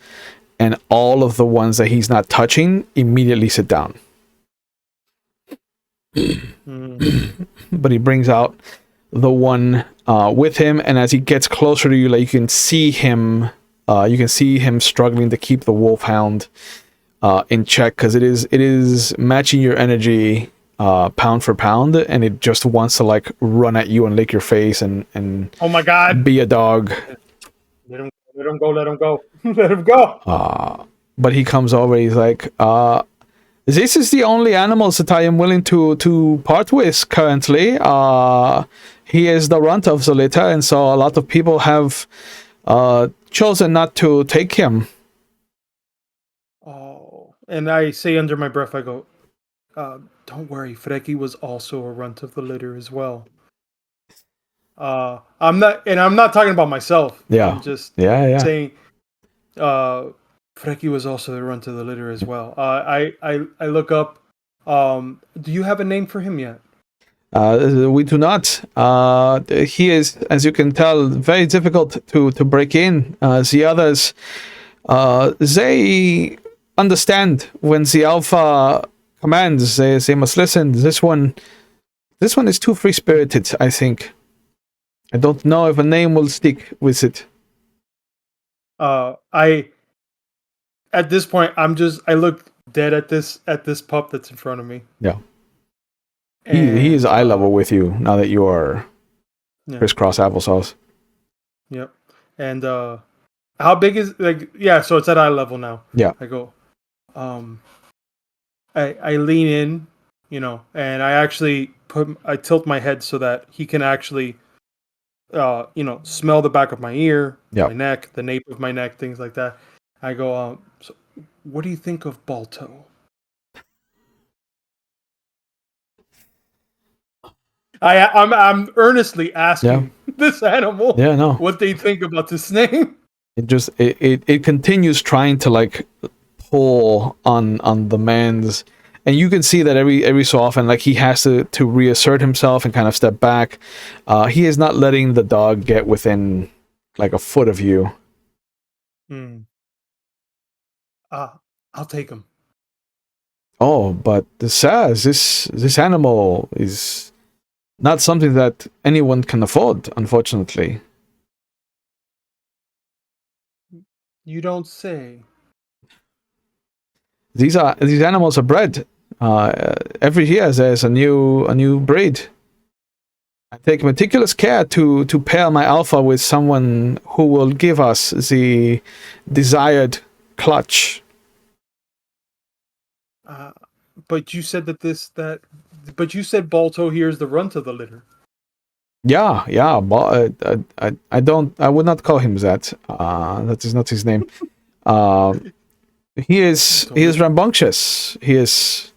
and all of the ones that he's not touching immediately sit down. But he brings out the one with him, and as he gets closer to you, like you can see him struggling to keep the wolfhound in check, because it is matching your energy pound for pound, and it just wants to like run at you and lick your face and Oh my god, be a dog. let him go, let him go, let him go. But he comes over, he's like, this is the only animals that I am willing to part with currently. He is the runt of the litter, and so a lot of people have chosen not to take him. Oh, and I say under my breath, I go, don't worry, Freki was also a runt of the litter as well. I'm not talking about myself. Yeah. I'm just Yeah. saying, Freki was also the runt of the litter as well. I look up. Do you have a name for him yet? We do not. He is, as you can tell, very difficult to break in. The others, they understand when the alpha commands. They must listen. This one is too free spirited, I think. I don't know if a name will stick with it. I at this point I look dead at this pup that's in front of me. Yeah. He is eye level with you now that you are crisscross applesauce. Yep. And how big is so it's at eye level now. Yeah. I go I lean in, and I actually tilt my head so that he can actually smell the back of my ear, my neck, the nape of my neck, things like that. I go, so what do you think of Balto? I'm earnestly asking this animal what they think about this name. It continues trying to like pull on the man's, and you can see that every so often like he has to reassert himself and kind of step back. He is not letting the dog get within like a foot of you. I'll take him. Oh, but this animal is not something that anyone can afford, unfortunately. You don't say. These animals are bred. Every year there's a new breed. I take meticulous care to pair my alpha with someone who will give us the desired clutch. But you said but you said Balto here is the runt of the litter. Yeah. I would not call him that. That is not his name. He is rambunctious. He is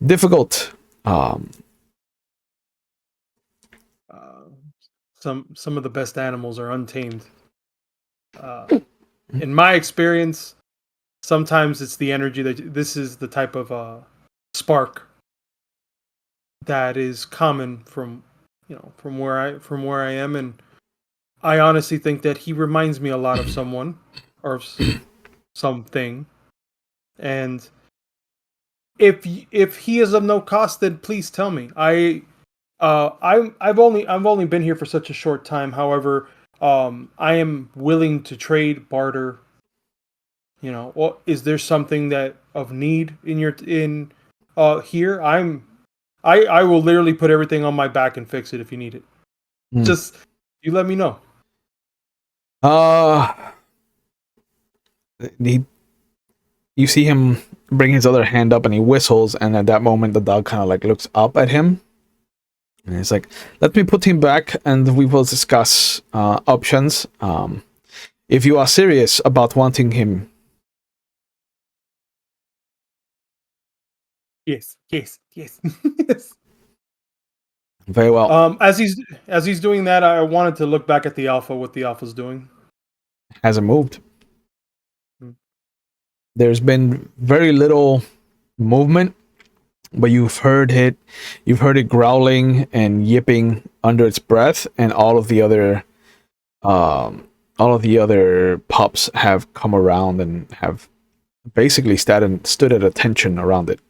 difficult. Some of the best animals are untamed. In my experience, sometimes it's the energy that this is the type of spark that is common from where I am, and I honestly think that he reminds me a lot of someone or something. And if he is of no cost, then please tell me. I've only been here for such a short time. However, I am willing to trade, barter. Is there something that of need in here? I will literally put everything on my back and fix it if you need it. Just you let me know. You see him bring his other hand up and he whistles, and at that moment the dog kind of like looks up at him. And he's like, let me put him back and we will discuss options. If you are serious about wanting him. Yes. Very well. As he's doing that, I wanted to look back at the alpha, what the alpha's doing. Hasn't moved. There's been very little movement, but you've heard it growling and yipping under its breath, and all of the other pups have come around and have basically stood at attention around it.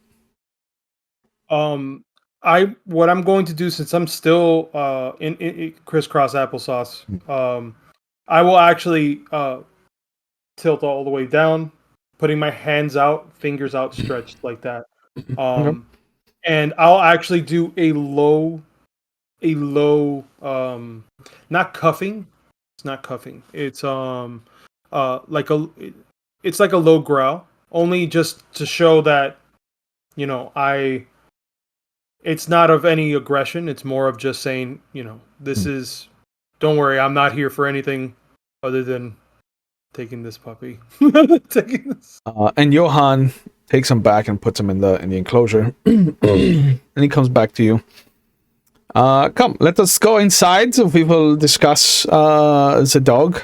What I'm going to do, since I'm still in crisscross applesauce, I will actually tilt all the way down, putting my hands out, fingers outstretched like that. And I'll actually do a low, not cuffing. It's not cuffing. It's it's like a low growl, only just to show that, it's not of any aggression. It's more of just saying, this is, don't worry, I'm not here for anything other than taking this puppy. And Johan takes him back and puts him in the enclosure. And he comes back to you. Come, let us go inside. We will discuss the dog.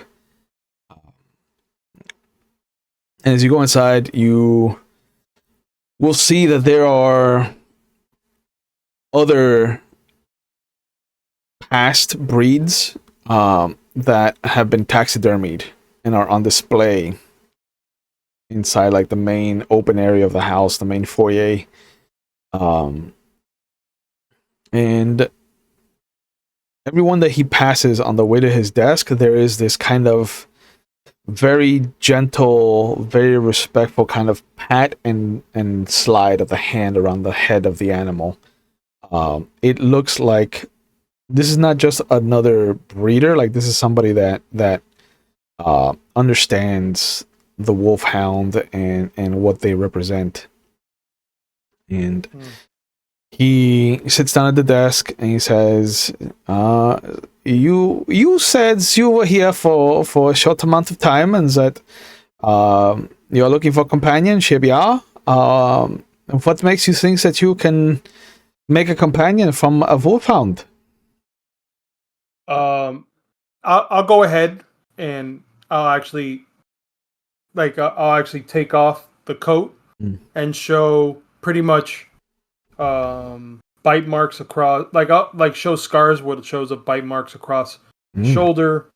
And as you go inside, you will see that there are other past breeds that have been taxidermied and are on display inside like the main open area of the house, the main foyer. And everyone that he passes on the way to his desk, there is this kind of very gentle, very respectful kind of pat and slide of the hand around the head of the animal. It looks like this is not just another breeder, like this is somebody that understands the wolfhound and what they represent. And he sits down at the desk and he says, you said you were here for a short amount of time and that you're looking for companionship, yeah? What makes you think that you can make a companion from a wolfhound? I'll go ahead and I'll actually take off the coat and show pretty much bite marks across, I'll show scars where it shows up bite marks across shoulder,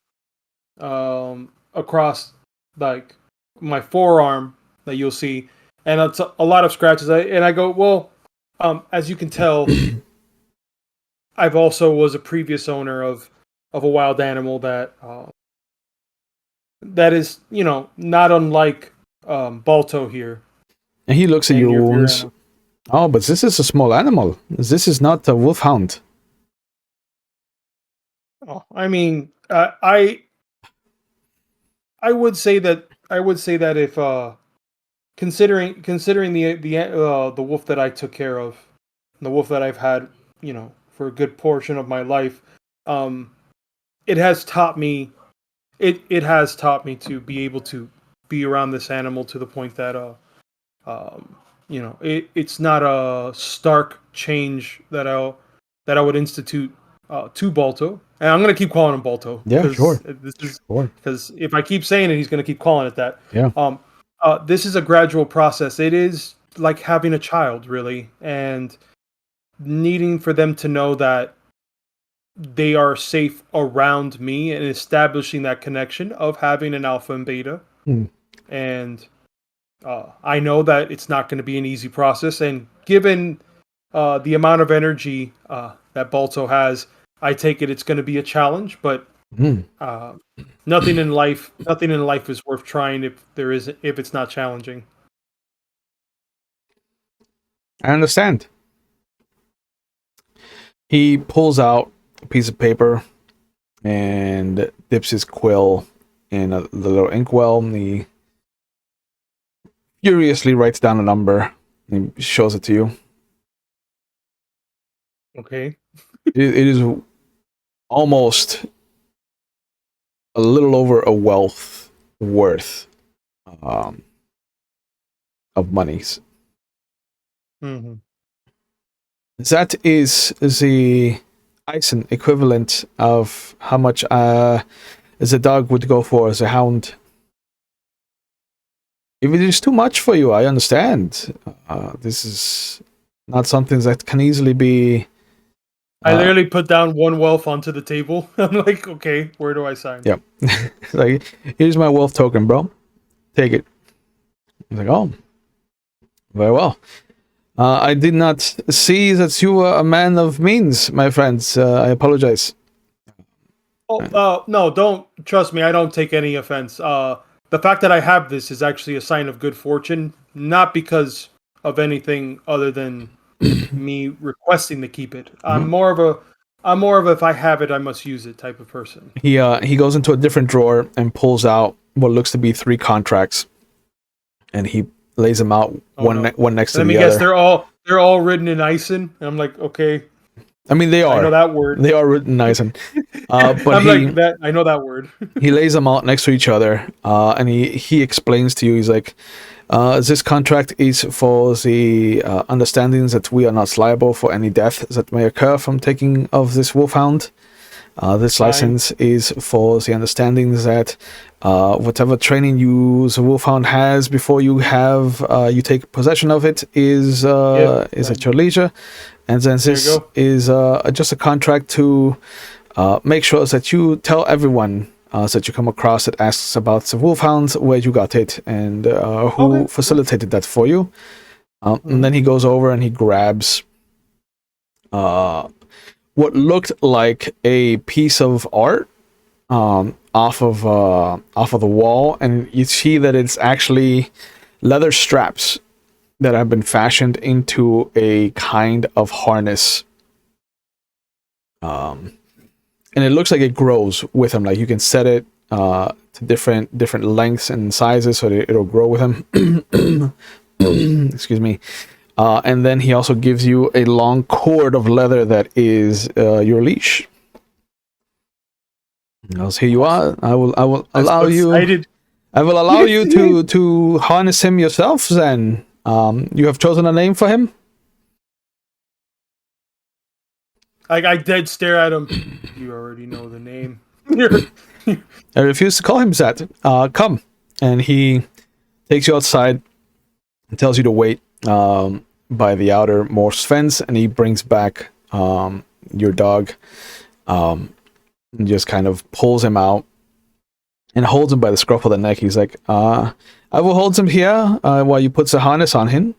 across like my forearm that you'll see, and it's a lot of scratches. I go, well, as you can tell, I've also was a previous owner of a wild animal that is, not unlike Balto here. And he looks at your wounds. Oh, but this is a small animal. This is not a wolfhound. Oh, I mean, I would say that if considering the wolf that I took care of, the wolf that I've had, for a good portion of my life, it has taught me to be able to be around this animal to the point that it's not a stark change that I would institute to Balto, and I'm gonna keep calling him Balto. Yeah, sure. Because if I keep saying it, he's gonna keep calling it that. Yeah. This is a gradual process. It is like having a child, really, and needing for them to know that they are safe around me and establishing that connection of having an alpha and beta. And I know that it's not going to be an easy process, and given the amount of energy that Balto has, I take it's going to be a challenge. But nothing in life is worth trying if it's not challenging. I understand. He pulls out a piece of paper and dips his quill in the little inkwell, and he furiously writes down a number and he shows it to you. Okay. It is almost a little over a wealth worth of monies. Mm-hmm. That is the Eisen equivalent of how much as a dog would go for as a hound. If it is too much for you, I understand. This is not something that can easily be... I literally put down one wealth onto the table. I'm like, okay, where do I sign? Yep. Like, here's my wealth token, bro. Take it. I'm like, oh, very well. I did not see that you were a man of means, my friends. I apologize. Oh, no, don't trust me. I don't take any offense. The fact that I have this is actually a sign of good fortune, not because of anything other than me requesting to keep it. I'm more of a if I have it, I must use it type of person. He goes into a different drawer and pulls out what looks to be 3 contracts, and he lays them out one next to the other. Let me guess, they're all written in Eisen, and I'm like, okay. I mean, they are. I know that word. They are written in Eisen. But I know that word. He lays them out next to each other, and he explains to you. He's like, this contract is for the understandings that we are not liable for any death that may occur from taking of this wolfhound. This license is for the understanding that whatever training the wolfhound has before you take possession of it is at your leisure, and then this is just a contract to make sure that you tell everyone that you come across that asks about the wolfhounds where you got it and who facilitated that for you. And then he goes over and he grabs what looked like a piece of art off of the wall, and you see that it's actually leather straps that have been fashioned into a kind of harness. And it looks like it grows with him. Like you can set it to different lengths and sizes so that it'll grow with him. Excuse me. And then he also gives you a long cord of leather that is your leash. Here you are. I will allow you. I will allow you to harness him yourself. Then you have chosen a name for him. I dead stare at him. You already know the name. I refuse to call him that. Come, and he takes you outside and tells you to wait by the outermost fence, and he brings back your dog, and just kind of pulls him out and holds him by the scruff of the neck. He's like, I will hold him here while you put the harness on him.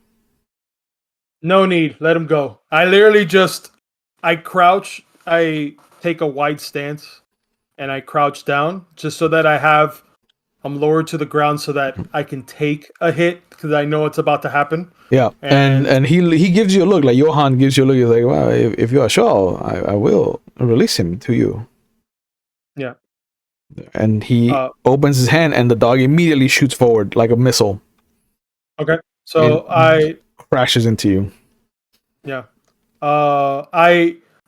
No need. Let him go. I crouch. I take a wide stance, and I crouch down just so that I'm lowered to the ground so that I can take a hit because I know it's about to happen. Yeah, and he gives you a look, like Johan gives you a look. He's like, well, if you are sure, I will release him to you. Yeah. And he opens his hand, and the dog immediately shoots forward like a missile. Okay, so I crashes into you. Yeah.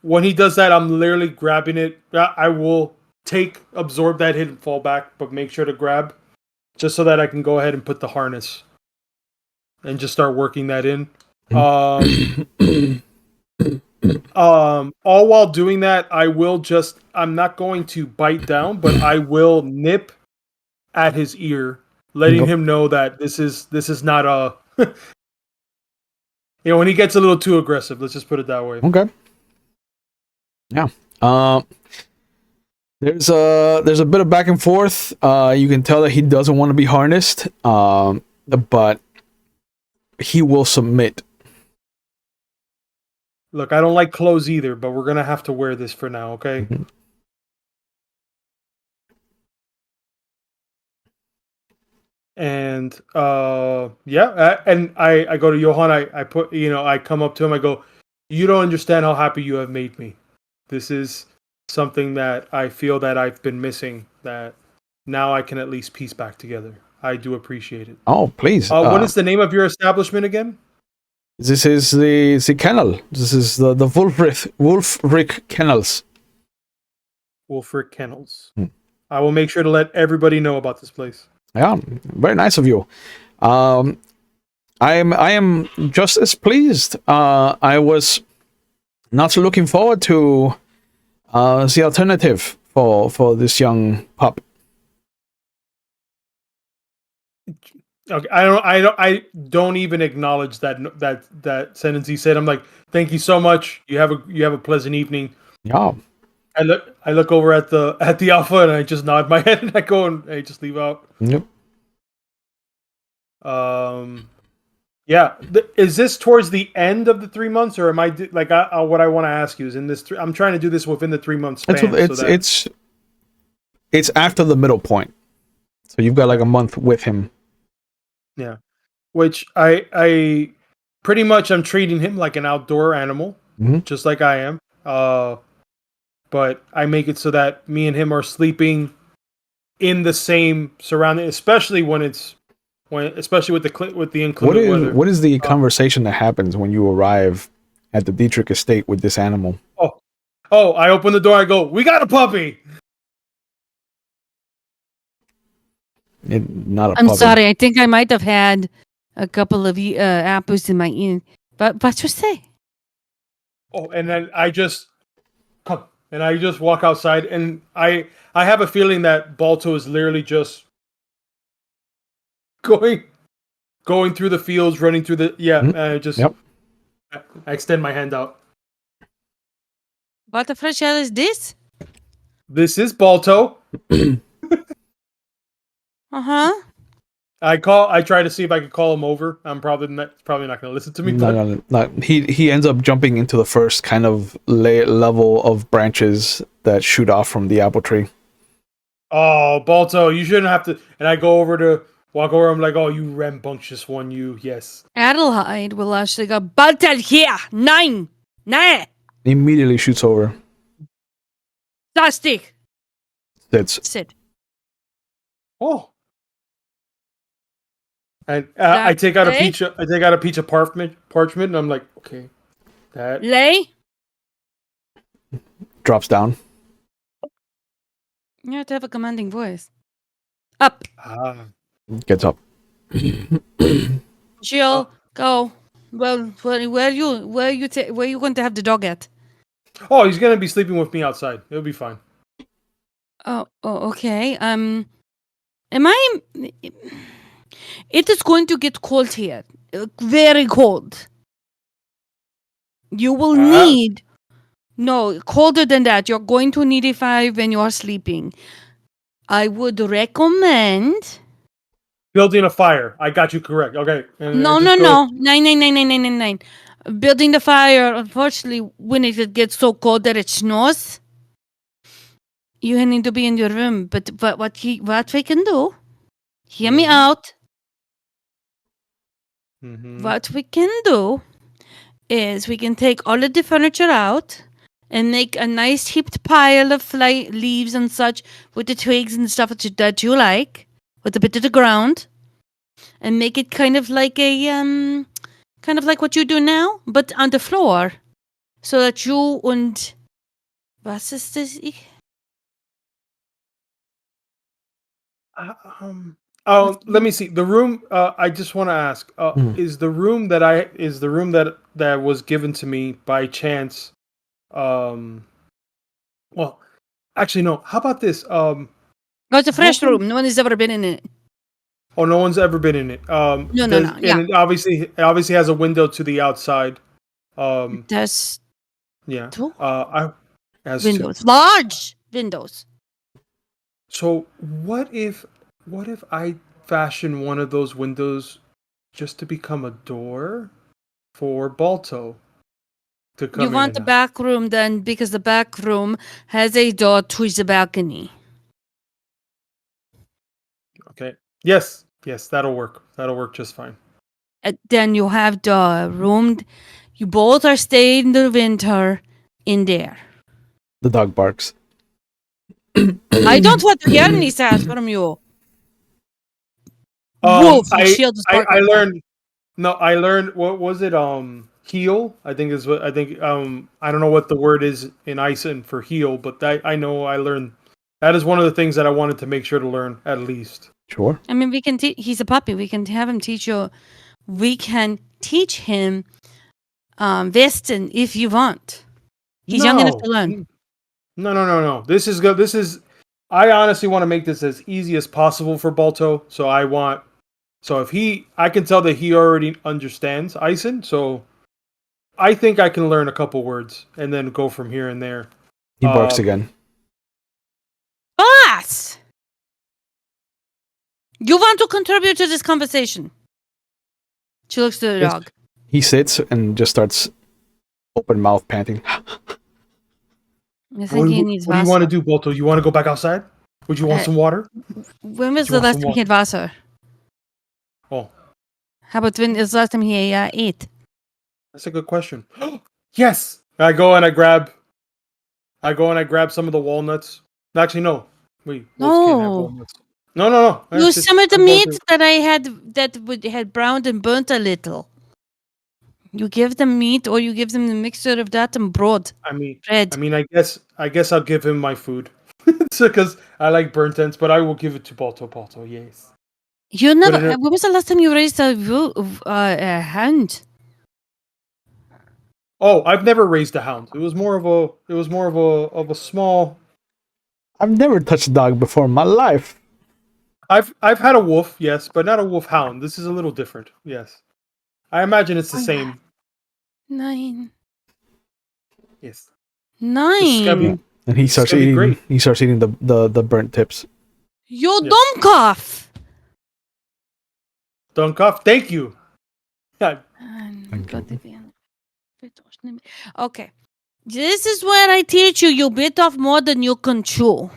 When he does that, I'm literally grabbing it. I will absorb that hit and fall back, but make sure to grab just so that I can go ahead and put the harness and just start working that in. All while doing that, I'm not going to bite down, but I will nip at his ear, letting him know that this is not a when he gets a little too aggressive, let's just put it that way. Okay. Yeah. There's a bit of back and forth. You can tell that he doesn't want to be harnessed, but he will submit. Look, I don't like clothes either, but we're gonna have to wear this for now, okay? Mm-hmm. And and I go to Johan. I come up to him. I go, you don't understand how happy you have made me. This is something that I feel that I've been missing. That now I can at least piece back together. I do appreciate it. Oh, please. What is the name of your establishment again? This is the kennel. This is the Wolfric Kennels. Wolfric Kennels. I will make sure to let everybody know about this place. Yeah, very nice of you. I am just as pleased. I was not looking forward to the alternative for this young pup. Okay, I don't even acknowledge that sentence he said. I'm like, thank you so much. You have a pleasant evening. Yeah. I look over at the alpha and I just nod my head and I go and I just leave out. Yep. Yeah. Is this towards the end of the 3 months, or am I what I want to ask you is in this? I'm trying to do this within the 3 month span. It's after the middle point, so you've got like a month with him. Yeah, which I pretty much I'm treating him like an outdoor animal, just like I am. But I make it so that me and him are sleeping in the same surrounding, especially especially with the inclement weather. What is the conversation that happens when you arrive at the Dietrich estate with this animal? Oh! I open the door. I go, "We got a puppy." Not a I'm puppy. sorry. I think I might have had a couple of apples in my ear. But what you say? Oh, and then I just come. and I just walk outside, and I have a feeling that Balto is literally just going through the fields, running through the Yep. I extend my hand out. What the fresh hell is this? This is Balto. Uh-huh. I try to see if I could call him over. I'm probably not going to listen to me. No. He ends up jumping into the first kind of level of branches that shoot off from the apple tree. Oh, Balto, you shouldn't have to. And I walk over. I'm like, oh, you rambunctious one, you. Yes. Adelheid will actually go, Baltel here! Nine! Nah! Immediately shoots over. Plastic! Sits. Sit. Oh. And I take out a piece of parchment, and I'm like, okay, that. Lay? Drops down. You have to have a commanding voice. Up. Gets up. Jill, go. Well, where are you going to have the dog at? Oh, he's gonna be sleeping with me outside. It'll be fine. Oh, okay. Am I? It is going to get cold here. Very cold. You will need. No, colder than that. You're going to need a fire when you are sleeping. I would recommend. Building a fire. I got you correct. Okay. No. 9. Building the fire, unfortunately, when it gets so cold that it snows, you need to be in your room. But what we can do, hear me out. Mm-hmm. What we can do is we can take all of the furniture out and make a nice heaped pile of leaves and such with the twigs and stuff that you like, with a bit of the ground, and make it kind of like what you do now, but on the floor, so that you and what is this? Let me see the room. I just want to ask: is the room that was given to me by chance? Well, actually, no. How about this? Oh, it's a fresh room. No one has ever been in it. Oh, no one's ever been in it. No. And it obviously has a window to the outside. There's two. Windows, large windows. So what if I fashion one of those windows just to become a door for Balto to come in? You want the back room then, because the back room has a door to the balcony. Okay. Yes, that'll work. That'll work just fine. Then you have the room. You both are staying in the winter in there. The dog barks. I don't want to hear any sounds from you. Wolf, I learned. No, I learned. What was it? Heal. I think is what I think. I don't know what the word is in Eisen for heal, but I know I learned. That is one of the things that I wanted to make sure to learn at least. Sure. I mean, we can teach. He's a puppy. We can have him teach you. We can teach him Vesten if you want. He's young enough to learn. No. This is good. I honestly want to make this as easy as possible for Balto. I can tell that he already understands Eisen, so I think I can learn a couple words and then go from here and there. He barks again. Boss! You want to contribute to this conversation? She looks to the dog. He sits and just starts open mouth panting. I think he needs what do you want to do, Balto? You want to go back outside? Would you want some water? When was the last time he had Wasser? Oh. How about when was the last time he ate? That's a good question. Yes! I go and I grab some of the walnuts. Actually, no. Wait, wolves can't have walnuts. No. Use some of the meat that I had had browned and burnt a little. You give them meat, or you give them the mixture of that and bread. I guess I'll give him my food. Because I like burnt ends, but I will give it to Balto. Balto, yes. You never. When was the last time you raised a hound? Oh, I've never raised a hound. It was more of a small. I've never touched a dog before in my life. I've had a wolf, yes, but not a wolf hound. This is a little different. Yes, I imagine it's the same. 9. Yes, this is gonna 9. be And he this is starts gonna be eating. great. He starts eating the burnt tips. You Yeah. dumb cough. Dunk off. Thank you. God, Thank you. Okay. This is where I teach you. You bit off more than you can chew.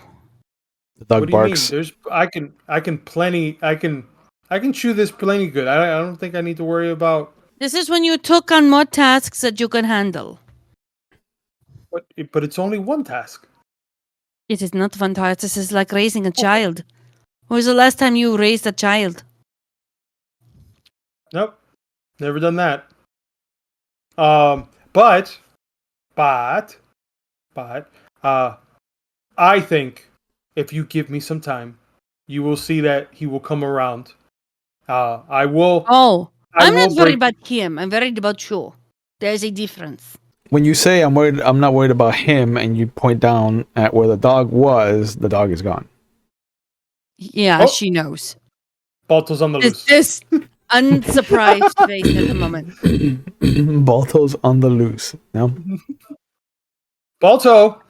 The dog what do you mean? barks. I can chew this plenty good. I don't think I need to worry about. This is when you took on more tasks that you can handle. But it's only one task. It is not fun task. This is like raising a child. When was the last time you raised a child? Nope, never done that. But, but, uh, I think if you give me some time, you will see that he will come around. I will. Oh, I I'm will not worried break. about him. I'm worried about you. There's a difference. When you say I'm worried, I'm not worried about him, and you point down at where the dog was, the dog is gone. Yeah, Oh. she knows. Balto's on the loose. This unsurprised face at the moment. Balto's on the loose. No, Balto.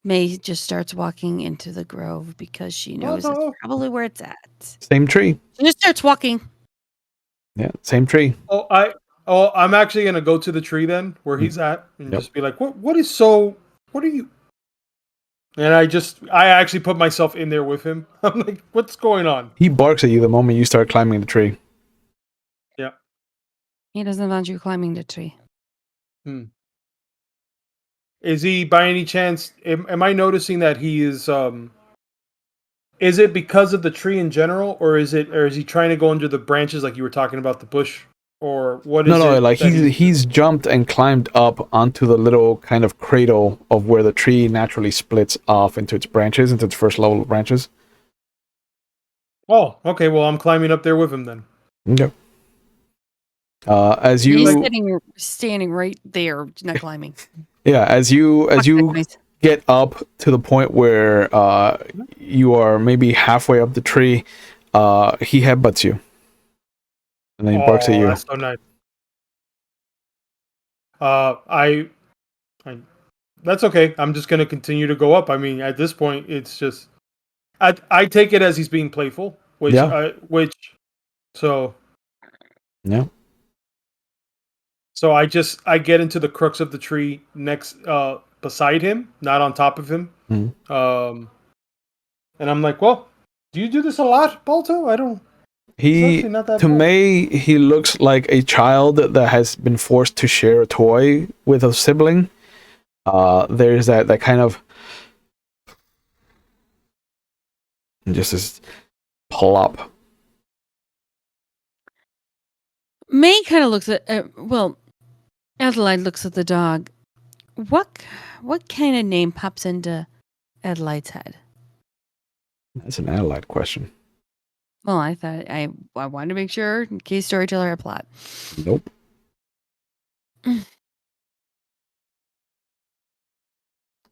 May just starts walking into the grove because she knows it's Balto. probably where it's at. same tree. She just starts walking. Yeah, same tree. I'm actually gonna go to the tree then where he's at and Yep. just be like, what are you? And I actually put myself in there with him. I'm like, what's going on? He barks at you the moment you start climbing the tree. Yeah. He doesn't want you climbing the tree. Is he by any chance? Am I noticing that he is? Is it because of the tree in general, or is he trying to go under the branches like you were talking about the bush, or what is No, it? like that he's jumped and climbed up onto the little kind of cradle of where the tree naturally splits off into its branches, into its first level branches. Oh, okay. Well, I'm climbing up there with him then. Okay. As He's you, standing right there, not climbing. yeah, as you get up to the point where you are maybe halfway up the tree, he headbutts you, and then he barks at you. That's so nice. I that's okay. I'm just gonna continue to go up. I mean, at this point, it's just I take it as he's being playful, which Yeah. so Yeah. so I get into the crux of the tree next beside him, not on top of him. Mhm. And I'm like, well, do you do this a lot, Balto? I don't. It's He, actually not that to bad. May, he looks like a child that has been forced to share a toy with a sibling. There's that kind of just this plop. May kind of looks at Adelaide looks at the dog. What kind of name pops into Adelaide's head? That's an Adelaide question. Well, I thought I wanted to make sure in case storyteller had plot. Nope.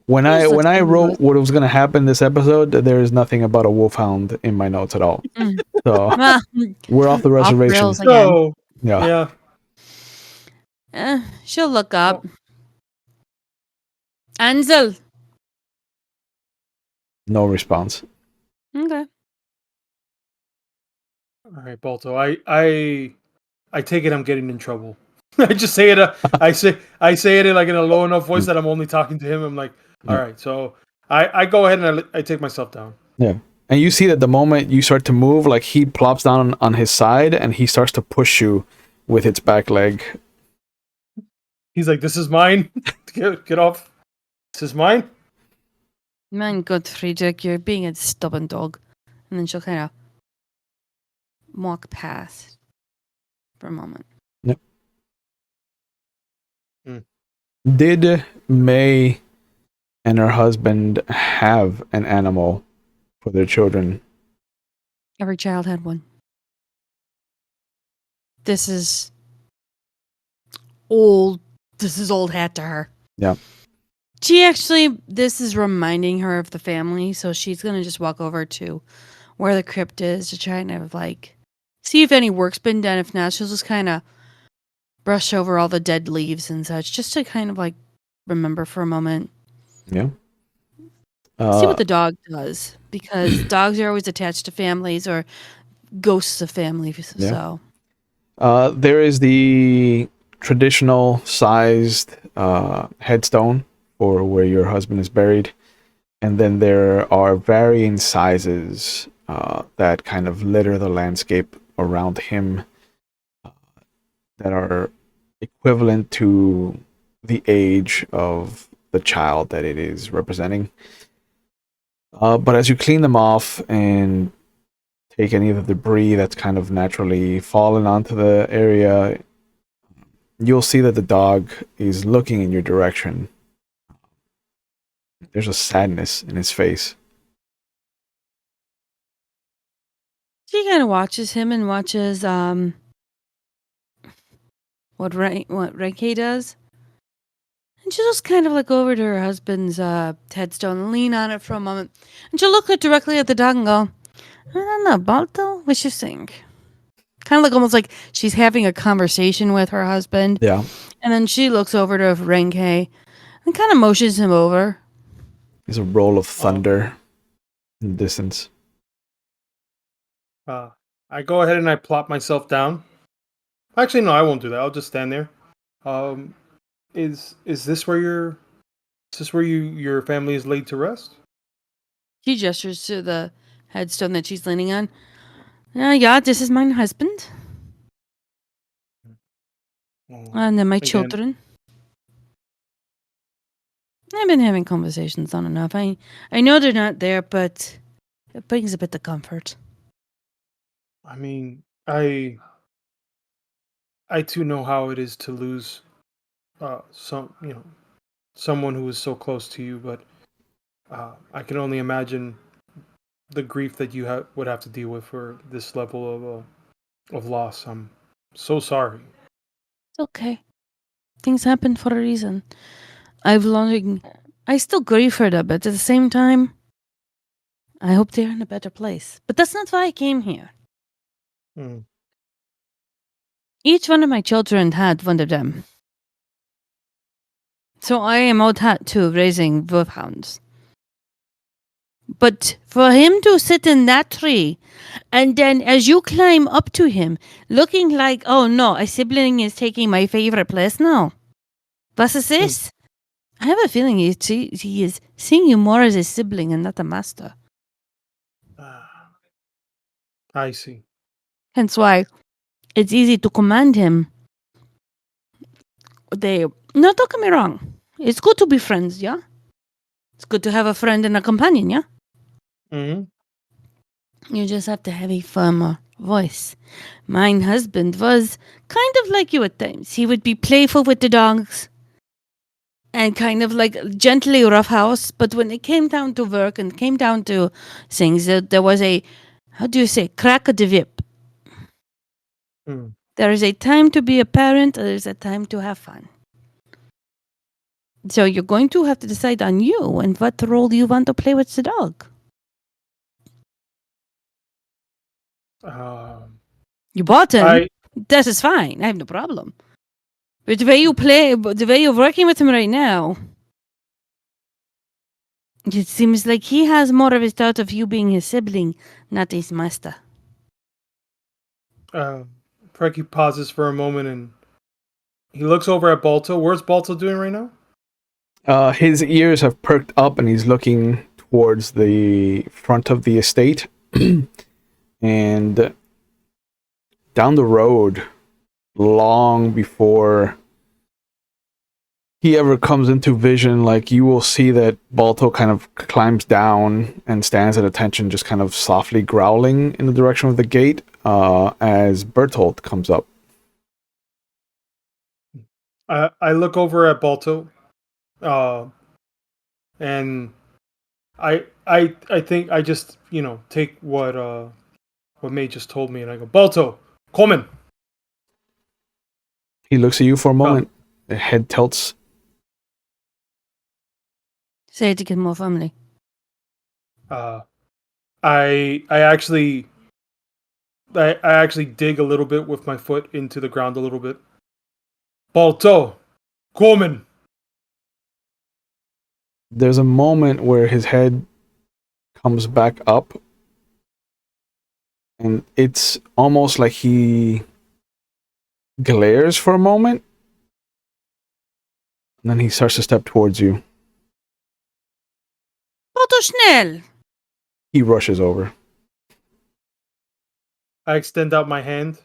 When I wrote what was going to happen this episode, there is nothing about a wolfhound in my notes at all. So Well, we're off the reservation. rails again. So Yeah. She'll look up. Ansel. No response. Okay. All right, Balto. I take it I'm getting in trouble. I just say it. I say it in like in a low enough voice that I'm only talking to him. I'm like, all right. So I go ahead and I take myself down. Yeah. And you see that the moment you start to move, like he plops down on his side and he starts to push you with its back leg. He's like, this is mine. Get off. This is mine. Man, good Friedrich, you're being a stubborn dog. And then she'll kind of walk past for a moment. Yep. Did May and her husband have an animal for their children? Every child had one. This is old hat to her. Yeah. This is reminding her of the family, so she's gonna just walk over to where the crypt is to try and see if any work's been done. If not, she'll just kind of brush over all the dead leaves and such, just to kind of remember for a moment. Yeah. See what the dog does, because dogs are always attached to families or ghosts of families. Yeah. So there is the traditional sized headstone for where your husband is buried. And then there are varying sizes that kind of litter the landscape around him that are equivalent to the age of the child that it is representing. But as you clean them off and take any of the debris that's kind of naturally fallen onto the area, you'll see that the dog is looking in your direction. There's a sadness in his face. she kind of watches him and watches what Renke does. And she'll just kind of go over to her husband's headstone and lean on it for a moment. And she'll look directly at the dog and go, I don't know, Balto, what you think? Kind of almost like she's having a conversation with her husband. Yeah. And then she looks over to Renke and kind of motions him over. There's a roll of thunder in the distance. I go ahead and I plop myself down. Actually, no, I won't do that. I'll just stand there. Is this where your family is laid to rest? She gestures to the headstone that she's leaning on. Yeah, this is my husband. And then my children. I've been having conversations on and off. I know they're not there, but it brings a bit of comfort. I mean, I too know how it is to lose someone who is so close to you, but I can only imagine the grief that you would have to deal with for this level of loss. I'm so sorry. It's okay. Things happen for a reason. I still grieve for them, but at the same time, I hope they're in a better place. But that's not why I came here. Each one of my children had one of them. So I am out to raising wolfhounds. But for him to sit in that tree, and then as you climb up to him, looking like, oh no, a sibling is taking my favorite place now. What is this? I have a feeling he is seeing you more as a sibling and not a master. I see. Hence why it's easy to command him. Don't get me wrong. It's good to be friends, yeah? It's good to have a friend and a companion, yeah? Mm-hmm. You just have to have a firmer voice. Mine husband was kind of like you at times. He would be playful with the dogs and kind of gently roughhouse. But when it came down to work and came down to things, there was a, how do you say, crack of the whip. There is a time to be a parent, and there's a time to have fun. So you're going to have to decide on you and what role you want to play with the dog. You bought him. That is fine. I have no problem. But the way you're working with him right now, it seems like he has more of his thought of you being his sibling, not his master. Freki pauses for a moment and he looks over at Balto. Where's Balto doing right now? His ears have perked up and he's looking towards the front of the estate. And down the road, long before he ever comes into vision, you will see that Balto kind of climbs down and stands at attention, just kind of softly growling in the direction of the gate as Bertolt comes up. I look over at Balto, and I think I just take what May just told me, and I go, Balto, come in. He looks at you for a moment. The head tilts. Say it to get more family. I actually dig a little bit with my foot into the ground a little bit. Balto, komen. There's a moment where his head comes back up, and it's almost like he glares for a moment, and then he starts to step towards you. Balto schnell. He rushes over. I extend out my hand,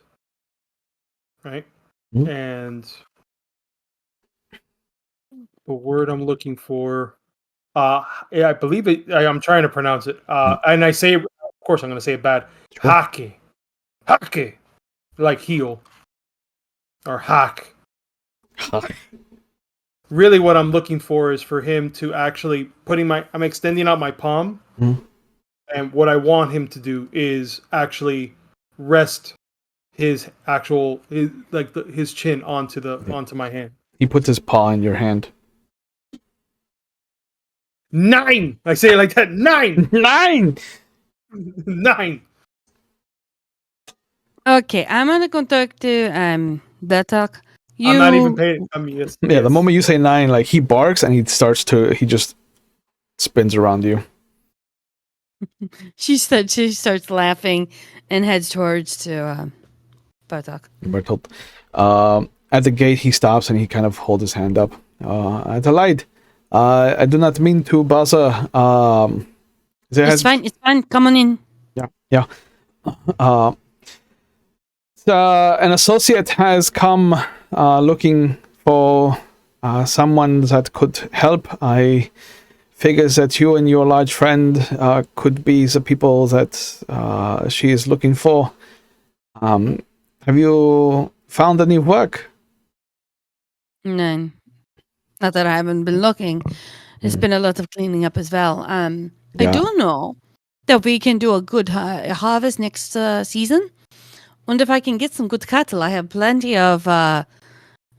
right? Mhm. And the word I'm looking for, yeah, I believe it. I'm trying to pronounce it, and I say, of course, I'm going to say it bad. Sure. Hake, like heel or hack. Really, what I'm looking for is for him to actually I'm extending out my palm, Mhm. and what I want him to do is actually rest his chin onto my hand. He puts his paw in your hand. 9. I say it like that. 9. 9. 9. Okay, I'm gonna go talk to Betok. I'm not even paying. I mean, yes. Yeah, the moment you say 9, like he barks and he just spins around you. She starts laughing and heads towards to Betok. Bertolt. At the gate, he stops and he kind of holds his hand up. At the light. I do not mean to bother. It's fine. Come on in. Yeah. An associate has come looking for someone that could help. I figures that you and your large friend could be the people that she is looking for. Have you found any work? No, not that I haven't been looking. There's been a lot of cleaning up as well. I do know that we can do a good harvest next season. And if I can get some good cattle, I have plenty of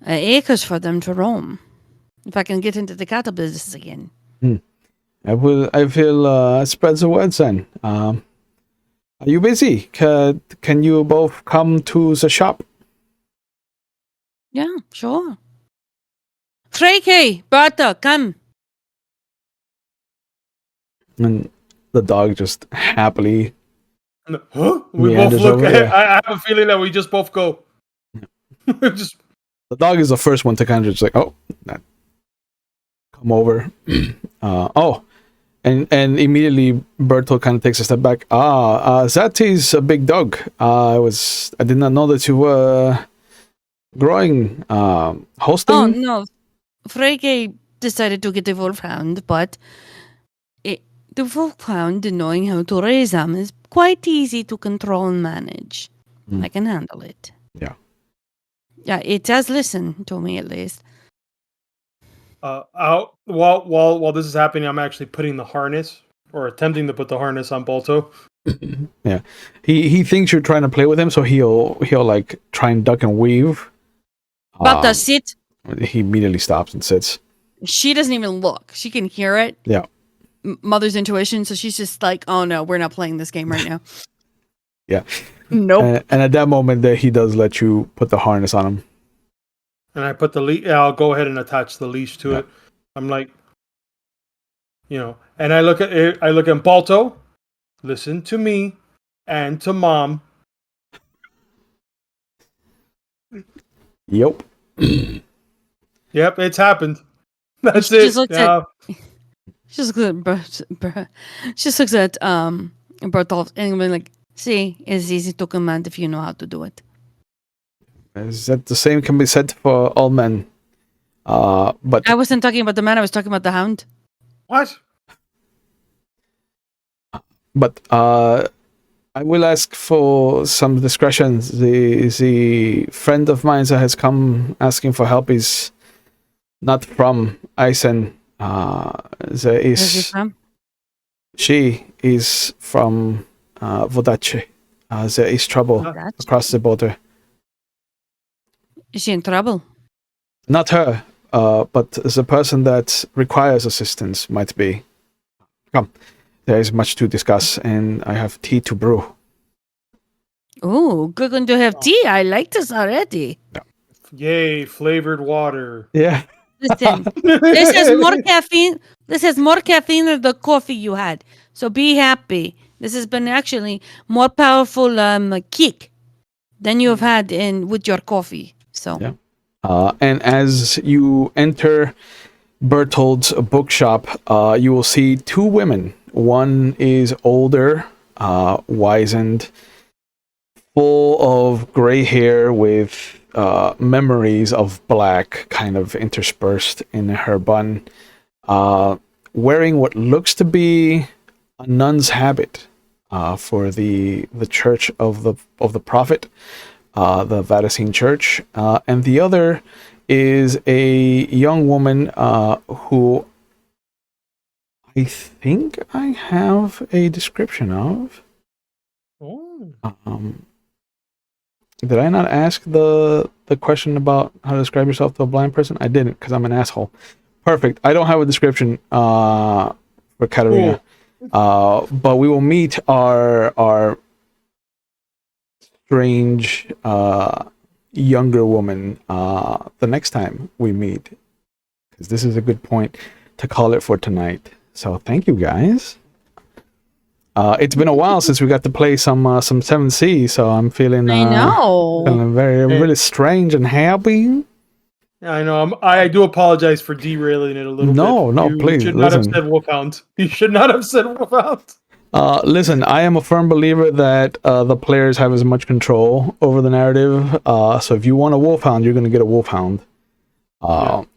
acres for them to roam. If I can get into the cattle business again. I will spread the word then. Are you busy? Can you both come to the shop? Yeah, sure. Freki, Bertha, come. And the dog just happily. Huh? We both meanders look. over, yeah. I have a feeling that we just both go. Just The dog is the first one to kind of just like, come over. And immediately Bertolt kind of takes a step back. That is a big dog. I did not know that you were growing, hosting. Oh no, Freki decided to get the wolfhound, but the wolfhound, knowing how to raise them, is quite easy to control and manage. I can handle it. Yeah. Yeah, it does listen to me at least. while this is happening, I'm actually putting the harness or attempting to put the harness on Balto. Yeah, he thinks you're trying to play with him, so he'll like try and duck and weave. But sit. He immediately stops and sits. She doesn't even look. She can hear it. Yeah. Mother's intuition, so she's just like, "Oh no, we're not playing this game right now." Yeah. Nope. And at that moment, he does let you put the harness on him. And I put the leash. I'll go ahead and attach the leash to it. I'm like, and I look at it. I look at Balto. Listen to me and to Mom. Yep. Yep, it's happened. That's She it. just looks at- She just looks at Bertolt and be like, "See, it's easy to command if you know how to do it." Is that the same can be said for all men? But I wasn't talking about the man. I was talking about the hound. What? But I will ask for some discretion. The friend of mine that has come asking for help is not from Eisen. Where's he from? She is from Vodache. There is trouble Vodache? across the border. Is she in trouble? Not her, but the person that requires assistance might be. Come, there is much to discuss, and I have tea to brew. Oh, good one to have tea. I like this already. Yay, flavored water. Yeah. Listen, this has more caffeine. This has more caffeine than the coffee you had. So be happy. This has been actually more powerful kick than you have had in with your coffee. So Yeah. And as you enter Bertold's bookshop, you will see two women. One is older, wizened, full of gray hair with memories of black kind of interspersed in her bun, wearing what looks to be a nun's habit for the Church of the Prophet, the Vatican Church, and the other is a young woman who I think I have a description of. Oh. Did I not ask the question about how to describe yourself to a blind person? I didn't, because I'm an asshole. Perfect. I don't have a description for Katerina. But we will meet our strange younger woman the next time we meet, because this is a good point to call it for tonight. So thank you guys. It's been a while since we got to play some 7C, so I'm feeling I know. feeling really strange and happy. I know. I do apologize for derailing it a little bit. No, You please, should not have listen. said Wolfhound. You should not have said Wolfhound. Listen, I am a firm believer that the players have as much control over the narrative. So if you want a wolfhound, you're going to get a wolfhound.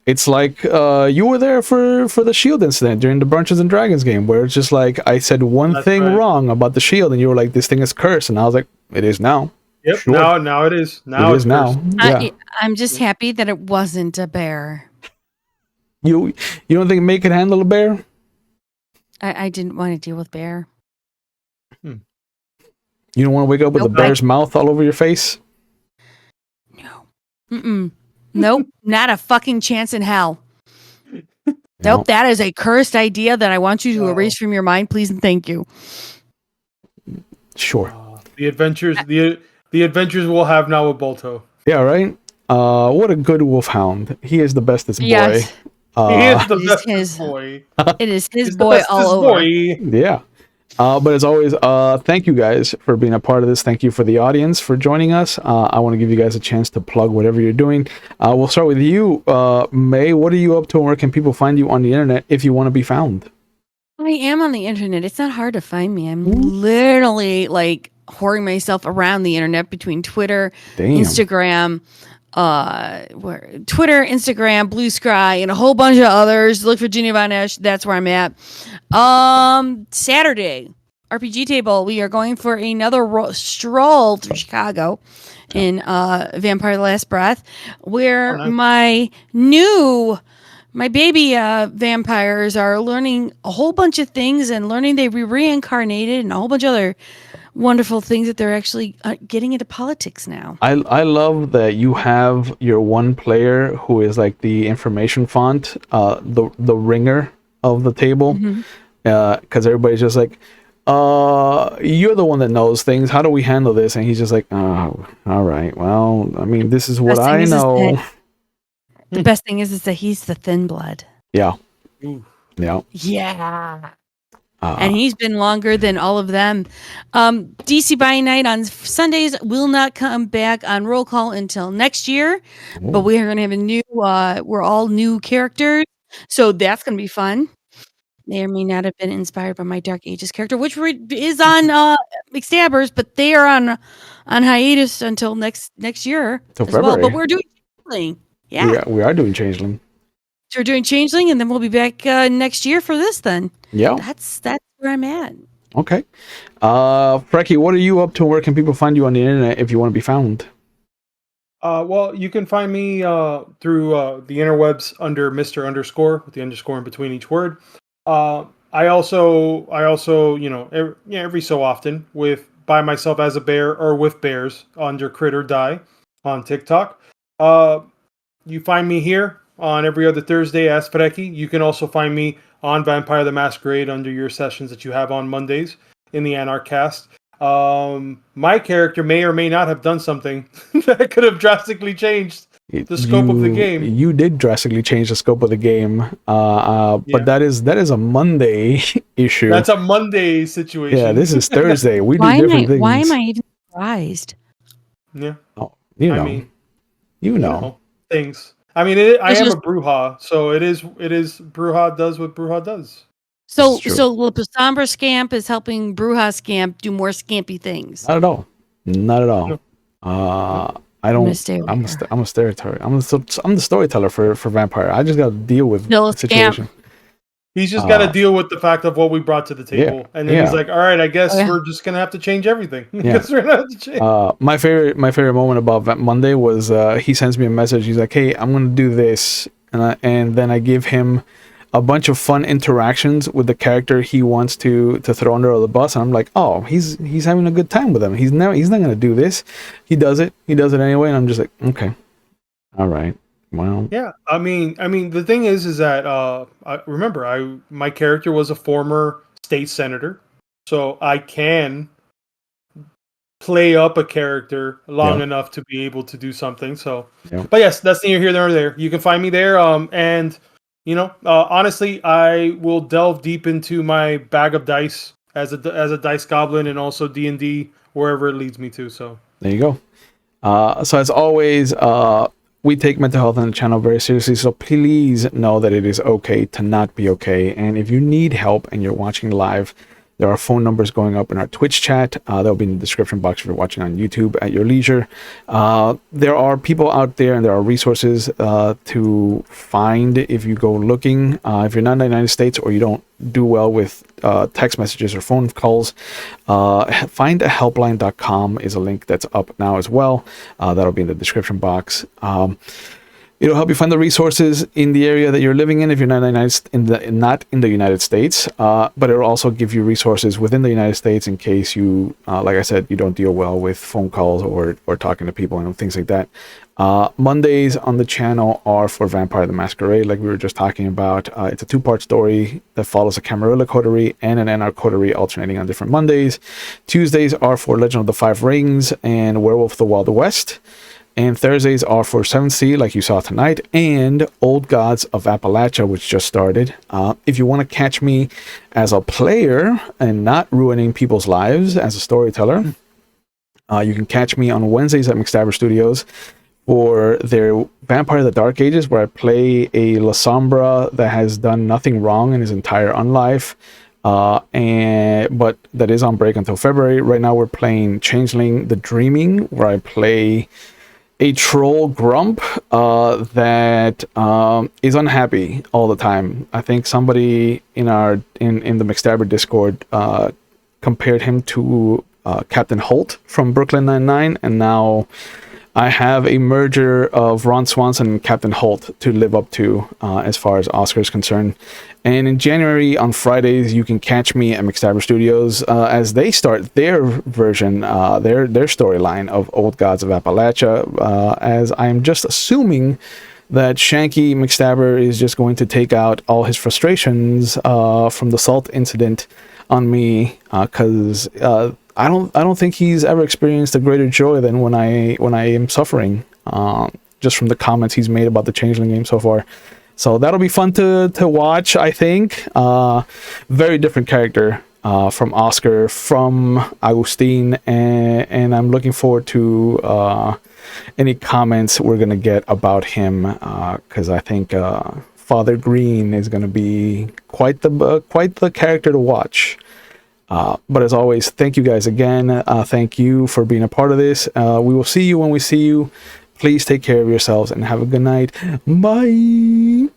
It's like you were there for the shield incident during the Brunches and Dragons game, where it's just like I said one thing wrong about the shield, and you were like, "This thing is cursed," and I was like, "It is now." Yep. Sure. Now it is. Now It is now. Yeah. I'm just happy that it wasn't a bear. You don't think May can handle a bear? I didn't want to deal with bear. You don't want to wake up with a bear's mouth all over your face? No. Nope. Not a fucking chance in hell. No. Nope. That is a cursed idea that I want you to erase from your mind, please and thank you. Sure. The adventures we'll have now with Bolto. Yeah, right? What a good wolfhound. He is the bestest boy. Yes. He is the bestest boy. It is his boy all over. Yeah. But as always, thank you guys for being a part of this. Thank you for the audience for joining us. I want to give you guys a chance to plug whatever you're doing. We'll start with you, May. What are you up to, and where can people find you on the internet if you want to be found? I am on the internet. It's not hard to find me. I'm literally like whoring myself around the internet between Twitter, Instagram, Twitter, Instagram, Blue Sky, and a whole bunch of others. Look for Ginny Von Esch. That's where I'm at. Saturday, RPG table. We are going for another stroll through Chicago in Vampire: The Last Breath, where my baby vampires are learning a whole bunch of things and learning they reincarnated and a whole bunch of other wonderful things that they're actually getting into politics now. I love that you have your one player who is like the information font, the ringer of the table, because everybody's just like, you're the one that knows things. How do we handle this? And he's just like, oh, all right. Well, I mean, this is what I know. The best thing is that he's the thin blood. Yeah. Yeah. Yeah. And he's been longer than all of them. DC by Night on Sundays will not come back on roll call until next year. Ooh. But we are going to have a new, we're all new characters. So that's going to be fun. They or may not have been inspired by my Dark Ages character, which is on McStabbers, but they are on hiatus until next year as well. But we're doing Changeling. Yeah. We are doing Changeling. So we're doing Changeling, and then we'll be back next year for this then. Yeah. That's where I'm at. Okay. Freki, what are you up to? Where can people find you on the internet if you want to be found? Well, you can find me through the interwebs under Mr. _ with the underscore in between each word. I also, every so often by myself as a bear or with bears under Crit or Die on TikTok. you find me here on every other Thursday as Freki. You can also find me on Vampire the Masquerade under your sessions that you have on Mondays in the Anarchcast. My character may or may not have done something that could have drastically changed the scope of the game. You did drastically change the scope of the game, but that is a Monday issue. That's a Monday situation. Yeah, this is Thursday. We do different things. Why am I even surprised? Yeah. Oh, you know things. I mean, I am a Bruja, so it is Bruja does what Bruja does. So the Somber Scamp is helping Bruja Scamp do more scampy things. Not at all. No. I don't. I'm a storyteller. I'm the storyteller for Vampire. I just got to deal with the situation. He's just got to deal with the fact of what we brought to the table, and then he's like, "All right, I guess we're just gonna have to change everything." Guess we're gonna have to change. My favorite moment about Monday was he sends me a message. He's like, "Hey, I'm gonna do this," and then I give him a bunch of fun interactions with the character he wants to throw under the bus, and I'm like, oh, he's having a good time with them. He's not gonna do this. He does it anyway, and I'm just like, okay, all right, well, yeah. I mean, the thing is that my character was a former state senator, so I can play up a character long enough to be able to do something. So, but yes, that's neither here nor there. You can find me there, and. Honestly, I will delve deep into my bag of dice as a dice goblin, and also D&D wherever it leads me to. So there you go. So as always, we take mental health on the channel very seriously. So please know that it is okay to not be okay. And if you need help and you're watching live, there are phone numbers going up in our Twitch chat. They'll be in the description box if you're watching on YouTube at your leisure. There are people out there and there are resources to find if you go looking. If you're not in the United States or you don't do well with text messages or phone calls, findahelpline.com is a link that's up now as well. That'll be in the description box. It'll help you find the resources in the area that you're living in if you're not in the United States, but it'll also give you resources within the United States in case you, like I said, you don't deal well with phone calls or talking to people and things like that. Mondays on the channel are for Vampire the Masquerade, like we were just talking about. It's a two-part story that follows a Camarilla coterie and an NR coterie alternating on different Mondays. Tuesdays are for Legend of the Five Rings and Werewolf of the Wild West. And Thursdays are for 7th Sea, like you saw tonight, and Old Gods of Appalachia, which just started. If you want to catch me as a player and not ruining people's lives as a storyteller, you can catch me on Wednesdays at McStabber Studios for their Vampire the Dark Ages, where I play a La Sombra that has done nothing wrong in his entire unlife. But that is on break until February. Right now we're playing Changeling the Dreaming, where I play a troll grump that is unhappy all the time. I think somebody in the McStabber Discord compared him to Captain Holt from Brooklyn Nine-Nine, and now I have a merger of Ron Swanson and Captain Holt to live up to as far as Oscar is concerned. And in January, on Fridays, you can catch me at McStabber Studios as they start their version, their storyline of Old Gods of Appalachia, as I'm just assuming that Shanky McStabber is just going to take out all his frustrations from the salt incident on me, because I don't think he's ever experienced a greater joy than when I am suffering, just from the comments he's made about the Changeling game so far. So that'll be fun to watch, I think. Very different character from Oscar, from Agustin, and I'm looking forward to any comments we're gonna get about him, because I think Father Green is gonna be quite the character to watch. But as always, thank you guys again. Thank you for being a part of this. We will see you when we see you. Please take care of yourselves and have a good night. Bye.